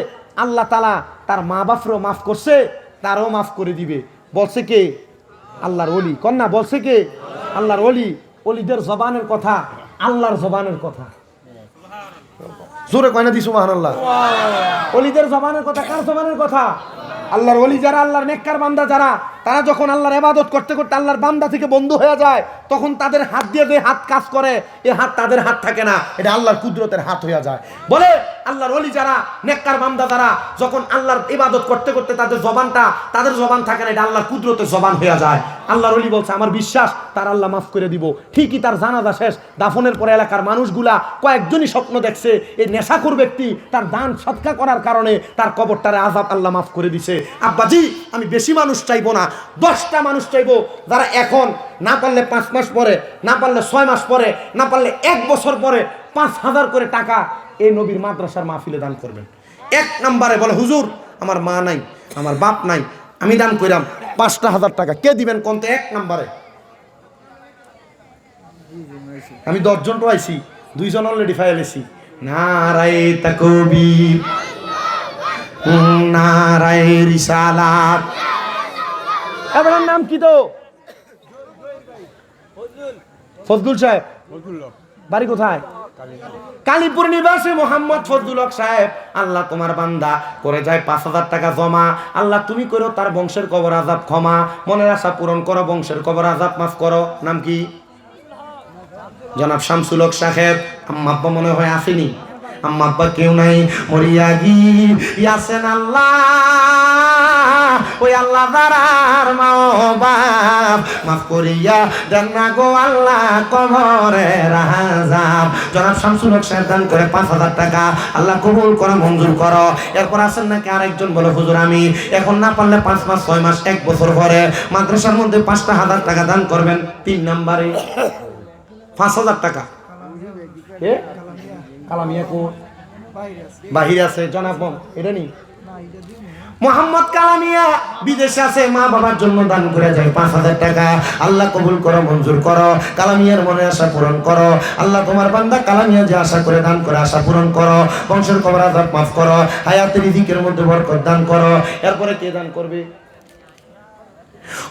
আল্লাহ তাআলা তার মা বাপরও মাফ করছে, তারও মাফ করে দিবে। বলছে কে? আল্লাহর ওলি। কন্যা বলছে কে? আল্লাহর ওলি। ওলিদের জবানের কথা আল্লাহর জবানের কথা, জোরে কয় না দি সুবহানাল্লাহ। ওলিদের জবানের কথা কার জবানের কথা? আল্লাহর ওলি যারা, আল্লাহর নেককার বান্দা যারা, তারা যখন আল্লাহর ইবাদত করতে করতে আল্লাহর বান্দা থেকে বন্ধু হয়ে যায়, তখন তাদের হাত দিয়ে যে হাত কাজ করে, এই হাত তাদের হাত থাকে না, এটা আল্লাহর কুদরতের হাত হয়ে যায়। বলে আল্লাহর ওলি যারা, নেককার বান্দা যারা, যখন আল্লাহর ইবাদত করতে করতে তাদের জবানটা, তাদের জবান থাকে না, এটা আল্লাহর কুদরতের জবান হয়ে যায়। আল্লাহর ওলি বলছে, আমার বিশ্বাস তার আল্লাহ মাফ করে দিব। ঠিকই তার জানাজা শেষ, দাফনের পরে এলাকার মানুষগুলা কয়েকজনই স্বপ্ন দেখছে, এই নেশাখোর ব্যক্তি তার দান সৎকা করার কারণে তার কবরটারে আযাব আল্লাহ মাফ করে দিছে। আব্বাজি, আমি বেশি মানুষ চাইবো না, 10টা মানুষ চাইবো যারা এখন না পারলে 5 মাস পরে, না পারলে 6 মাস পরে, না পারলে 1 বছর পরে 5,000 করে টাকা এই নবীর মাদ্রাসার মাহফিলে দান করবেন। এক নম্বরে বলে হুজুর আমার মা নাই আমার বাপ নাই আমি দান কইরাম 5,000 টাকা কে দিবেন কোন তো এক নম্বরে আমি 10 জন তো আইছি 2 জন অলরেডি ফাইলেছি নারায়ে তাকবীর নারায়ে রিসালাত আপনার নাম কি তো ফজলুল সাহেব বাড়ি কোথায় কালীপুর নিবাসী মোহাম্মদ ফজলুল হক সাহেব আল্লাহ তোমার বান্দা করে যায় 5,000 টাকা জমা আল্লাহ তুমি করো তার বংশের কবর আযাব ক্ষমা মনের আশা পূরণ করো বংশের কবর আযাব মাফ করো নাম কি জনাব শামসুল হক সাহেব আম্মা আব্বা মনে হয় আসেনি আম্মা আব্বা কেউ নাই মরিয়া গি ইয়াসেন আল্লাহ ওই আল্লাহ দারার মা ও বাপ মাফ করিয়া দেন না গো আল্লাহ কবরে রাহাজাব জনাব শামসুল হক সাহেব দান করে 5,000 টাকা আল্লাহ কবুল করো মঞ্জুর করো এরপর আসেন নাকি আরেকজন বলে হুজুর আমি এখন না পারলে 5 মাস 6 মাস 1 বছর পরে মাদ্রাসার মধ্যে 5,000 টাকা দান করবেন 3 নম্বরে 5,000 টাকা এ কালামিয়া কো বাহির আছে জনাব এটা নি মোহাম্মদ কালামিয়া বিদেশে আছে মা বাবার জন্য দান করে যায় 5,000 টাকা আল্লাহ কবুল করো মঞ্জুর করো কালামিয়ার মনে আশা পূরণ করো আল্লাহ তোমার বান্দা কালামিয়া যে আশা করে দান করে আশা পূরণ করো বংশের কবর আযাব মাফ করো হায়াতের রিজিকের মধ্যে বরকত দান করো এরপরে কে দান করবে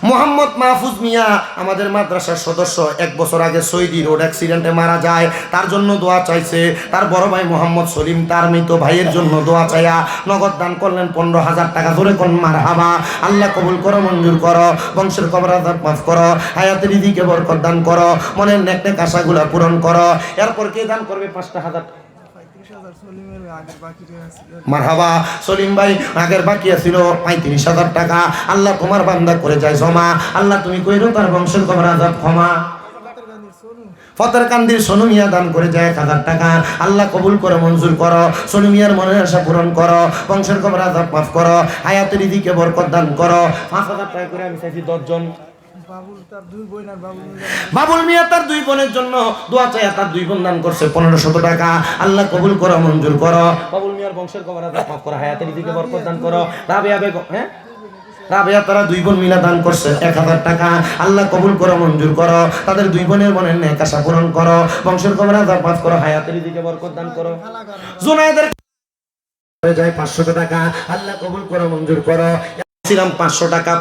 মোহাম্মদ মাহফুজ মিয়া আমাদের মাদ্রাসার সদস্য 1 বছর আগে সৌদি রোড অ্যাক্সিডেন্টে মারা যায় তার জন্য দোয়া চাইছে তার বড় ভাই মোহাম্মদ সলিম তার মৃত ভাইয়ের জন্য দোয়া চাইয়া নগদ দান করলেন 15,000 টাকা ধরে কোন মারহাবা আল্লাহ কবুল করো মঞ্জুর করো বংশের কবর আযাব মাফ করো হায়াতের রিজিকে বরকত দান করো মনের নেক নেক আশাগুলো পূরণ করো এরপর কে দান করবে 5,000 মারহাবা সলিম ভাই আগের বাকি ছিল 35,000 টাকা আল্লাহ তোমার বান্দা করে যায় জমা আল্লাহ তুমি কইরো তার বংশের কবর আযাব ক্ষমা ফতের কান্দির সোনু মিয়া দান করে যায় 1,000 টাকা আল্লাহ কবুল করে মঞ্জুর করো সোনু মিয়ার মনের আশা পূরণ করো বংশের কবর আযাব মাফ করো হায়াতের রিজিকে বরকত দান করো 5,000 টাকা করে আমি চাইছি 10 জন বাবুল মিয়া তার 2 বোনের জন্য দোয়া চাইয়া তার 2 বোন দান করছে 1,500 টাকা আল্লাহ কবুল করো মঞ্জুর করো বাবুল মিয়ার বংশের কবর আযাব মাফ করো হায়াতের রিজিকে বরকত দান করো রাবিয়া বেগম রাবিয়া তারা 2 বোন মিলা দান করছে 1,000 টাকা আল্লাহ কবুল করো মঞ্জুর করো তাদের 2 বোনের মনের নেক আশা পূরণ করো বংশের কবর আযাব মাফ করো হায়াতের রিজিকে বরকত দান করো জুনায়েদের হয়ে যায় 500 টাকা আল্লাহ কবুল করো মঞ্জুর করো ছিলাম 500 টাকা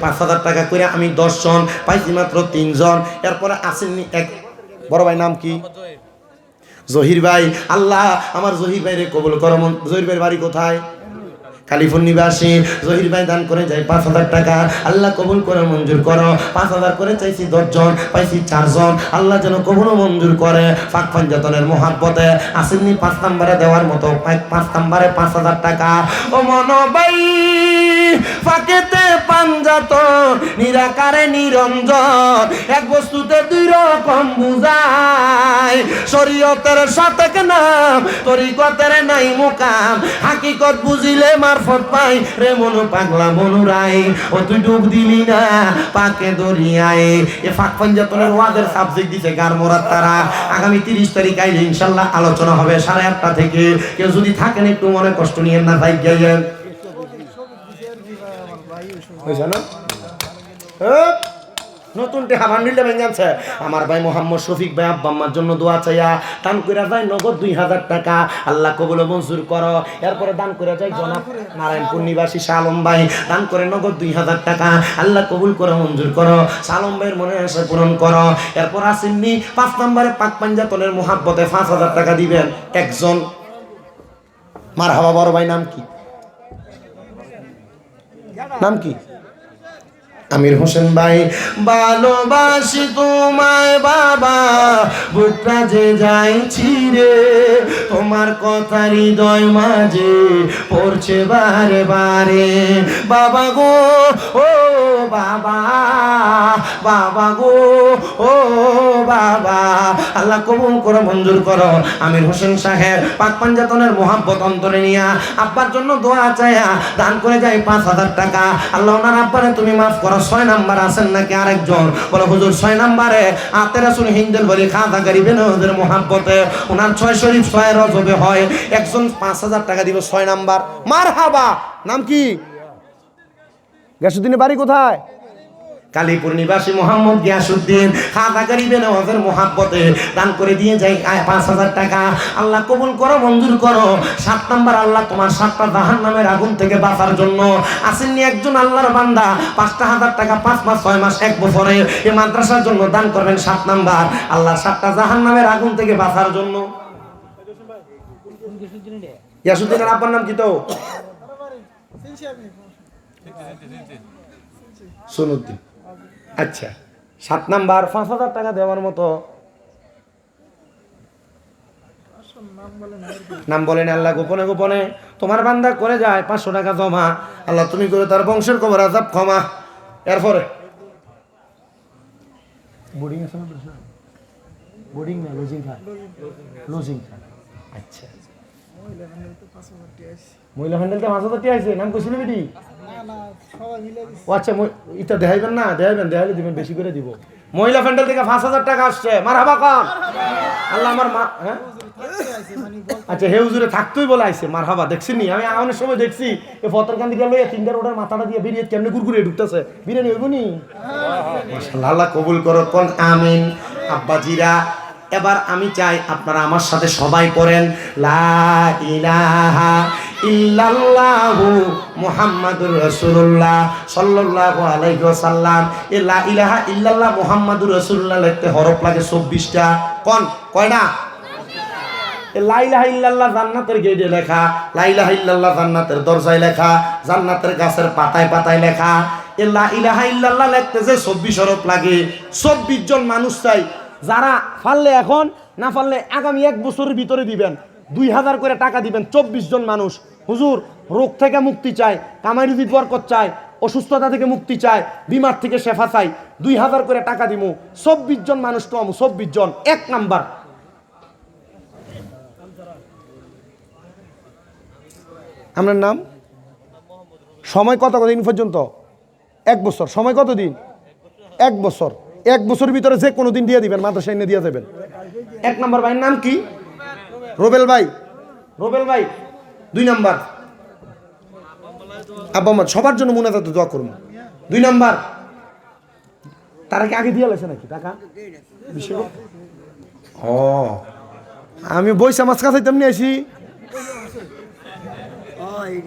5,000 টাকা করে আমি 10 জন পাইছি মাত্র 3 জন এরপরে আসেননি এক বড় ভাই নাম কি জহির ভাই আল্লাহ আমার জহির ভাইরে কবুল করো জহির ভাইয়ের বাড়ি কোথায় কালীপুর নিবাসী জহির ভাই দান করে যায় 5,000 টাকা আল্লাহ কবুল করে মঞ্জুর করো 5,000 করে চাইছি 10 জন পাইছি 4 জন আল্লাহ যেন কবুল মঞ্জুর করে পাক পাঞ্জাতনের মহাব্বতে আসেননি 5 নম্বরে দেওয়ার মতো 5 নম্বরে 5,000 টাকা ও মন ভাই ফাকেতে পাঞ্জাতন নিরাকারে নিরঞ্জন এক বস্তুতে 2 রকম বুঝায় শরীয়তের সাতেক নাম তরিকতের নাই মুকাম হাকিকত বুঝিলে মারফত পাই রে মনু পাগলা মনুরাই ও তুই ডুব দিলি না পাকে দরিয়ায় এ ফাক পাঞ্জাতনের ওয়াদের সাবজেক্ট দিছে গারমোরাত তারা আগামী 30 তারিখ আইলে ইনশাআল্লাহ আলোচনা হবে 8:30 থেকে কেউ যদি থাকেন একটু মনে কষ্ট নিয়েন না ভাই গেলেন নতুন টেহা বান্ডিলটা ভেঙে আনছে আমার ভাই মোহাম্মদ শফিক ভাই আব্বা আম্মার জন্য দোয়া চাইয়া দান করে যায় নগদ 2,000 টাকা আল্লাহ কবুল মঞ্জুর করো এরপরে দান করে যায় জনাব নারায়ণপুর নিবাসী শালম ভাই দান করে নগদ 2,000 টাকা আল্লাহ কবুল করো মঞ্জুর করো শালম ভাইয়ের মনে আশা পূরণ করো এরপর আসেননি 5 নম্বরে পাক পাঞ্জাতনের মুহাব্বতে 5,000 টাকা দিবেন একজন মারহাবা বড় ভাই নাম কি নাম কি আমির হোসেন ভাই ভালোবাসি তোমায় বাবা বুকটা যে যাইছি রে তোমার কথা হৃদয় মাঝে পড়ছে বারে বারে বাবা গো ও বাবা বাবা গো ও বাবা আল্লাহ কবুল করো মঞ্জুর করো আমির হোসেন সাহেব পাক পাঞ্জাতনের মহাব্বত অন্তরে নিয়া আব্বার জন্য দোয়া চাইয়া দান করে যায় 5,000 টাকা আল্লাহ ওনার আব্বারে তুমি মাফ করো আবার 6 নাম্বার আছেন নাকি আরেকজন? বলে হুজুর 6 নাম্বারে আতে রাসূল হিন্দেল বলি খাজা গরিবেন ওদের মোহাব্বতে ওনার 6 শরীফ 6 রজবে হয়, একজন 5000 টাকা দিব 6 নাম্বার। মারহাবা। নাম কি? গ্যাসুদ্দিনের বাড়ি কোথায়? কালীপুর নিবাসী মোহাম্মদ গিয়াসউদ্দিন খাজা গরিবেন ওদের মোহাব্বতে দান করে দিয়ে যাই 5000 টাকা। আল্লাহ কবুল করো, মঞ্জুর করো। 7 নাম্বার, আল্লাহ তোমার 7টা জাহান্নামের আগুন থেকে বাঁচার জন্য আসেননি একজন আল্লাহর বান্দা 5টা হাজার টাকা 5 মাস 6 মাস 1 বছরে এই মাদ্রাসার জন্য দান করবেন। 7 নাম্বার, আল্লাহ 7টা জাহান্নামের আগুন থেকে বাঁচার জন্য। গিয়াসউদ্দিনের আব্বার নাম কি তো? সুনুদ্দিন। আচ্ছা, 7 নাম্বার 5000 টাকা দেওয়ার মতো নাম বলেন। আল্লাহ গোপনে গোপনে তোমার বান্দা করে যায় 500 টাকা জমা। আল্লাহ তুমি করে তার বংশের কবর আযাব ক্ষমা। এরপরে বোর্ডিং আছে না? বোর্ডিং না, লজিং খায়। লজিং খায়। আচ্ছা, মহিলা হ্যান্ডেলতে 5000 টাকা আছে। নাম কইছিল বেটি? ও আচ্ছা, এটা দেখাইবেন না? দেখাইলে দিবেন, বেশি করে দিব। মহিলা ফ্যান্ডেল থেকে 5000 টাকা আসছে। মারহাবা কর। আল্লাহ আমার মা, হ্যাঁ আচ্ছা, হে হুজুরে থাকতোই বলে আইছে। মারহাবা। দেখছিনি? আমি অনেক সময় দেখছি এ ফতরকান্দি গেল 3টা রোডের মাথাটা দিয়ে বেরিয়ে কেমনে গুরগুরে ঢুকতেছে। বিরিয়ানি হইব নি? মাশাআল্লাহ, আল্লাহ কবুল করো। কোন আমিন। আব্বাজিরা, এবার আমি চাই আপনারা আমার সাথে সবাই পড়েন লা ইলাহা ইল্লাল্লাহু মুহাম্মাদুর রাসূলুল্লাহ সাল্লাল্লাহু আলাইহি ওয়াসাল্লাম। এই লা ইলাহা ইল্লাল্লাহ মুহাম্মাদুর রাসূলুল্লাহ লিখতে হরফ লাগে 24টা। কোন কয়টা? লা ইলাহা ইল্লাল্লাহ জান্নাতের গেটে লেখা, লা ইলাহা ইল্লাল্লাহ জান্নাতের দরজায় লেখা, জান্নাতের গাছের পাতায় পাতায় লেখা। এই লা ইলাহা ইল্লাল্লাহ লিখতে যে 24 হরফ লাগে, 24 জন মানুষ চাই যারা পারলে এখন, না পারলে আগামী 1 বছরের ভিতরে দিবেন। 2000 করে টাকা দিবেন। 24 জন মানুষ। হুজুর রোগ থেকে মুক্তি চাই, কামাই রুজির বরকত চাই, অসুস্থতা থেকে মুক্তি চাই, বিমার থেকে শেফা চাই। 2000 করে টাকা দিমু। 24 জন মানুষ কম, 24 জন। 1 নাম্বার, আপনার নাম? সময় কতদিন পর্যন্ত? 1 বছর। সময় কতদিন? 1 বছর। 1 বছরের ভিতরে যে কোনো দিন দিয়ে দিবেন, মাদ্রাসায় এনে দিয়ে দেবেন। 1 নাম্বার ভাইয়ের নাম কি? রোবেল ভাই। রোবেল ভাই। 2 নাম্বার, আব্বা আম্মা সবার জন্য মুনাজাত দোয়া করুন। 2 নাম্বার, তারা কি আগে দিয়ে লেছে নাকি টাকা? ও আমি বইসা মাছ কাছে তেমনি আসি।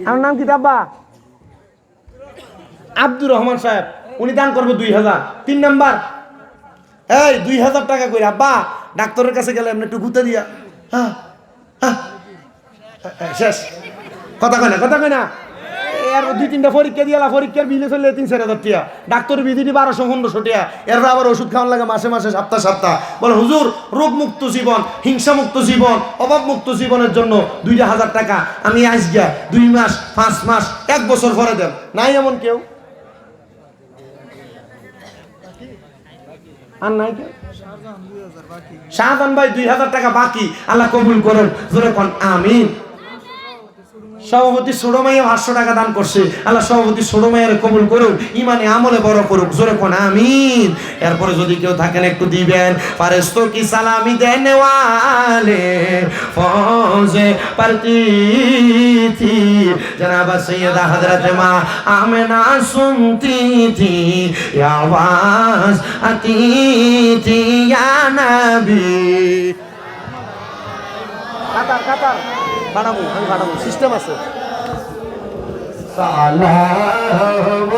আমার নাম কি আব্বা? আব্দুর রহমান সাহেব, উনি দান করবে 2000। 3 নাম্বার, এই 2000 টাকা করে। আব্বা ডাক্তারের কাছে গেলে এমনি একটু গুঁতে দিয়া, হ্যাঁ হ্যাঁ, শেষ। কথা কয় না, কথা কয় না। এর 2-3টা পরীক্ষা দিয়ালা, পরীক্ষার বিলে চলে 3-4 হাজার টাকা। ডাক্তারের বিধি 1200-1500 টাকা। এরপর আবার ওষুধ খাওয়ান লাগে মাসে মাসে, সপ্তাহ। বলে হুজুর রোগ মুক্ত জীবন, হিংসা মুক্ত জীবন, অভাব মুক্ত জীবনের জন্য 2000 টাকা আমি আসগা 2 মাস 5 মাস 1 বছর পরে দেন। নাই এমন কেউ? আর নাই কেউ? শাহজাহান ভাই 2000 টাকা বাকি। আল্লাহ কবুল করুন। জোরে কোন আমিন। সভাপতি ছোট মাইয়া 500 টাকা দান করছে। আল্লাহ সভাপতি ছোট মাইয়ারে কবুল করুন, ইমানে আমলে বড় করুক। জোরে কোন আমিন। এরপরে যদি কেউ থাকেন একটু দিবেন। ফারেস্তো কি সালামি দেনে ওয়ালে ফৌজে পরতি থি জনাব সৈয়দা হযরত মা আমেনা সুনতি থি আওয়াজ আতি থি ইয়া নবী। কাতার বানাবো, আমি বানাবো, সিস্টেম আছে। সালাম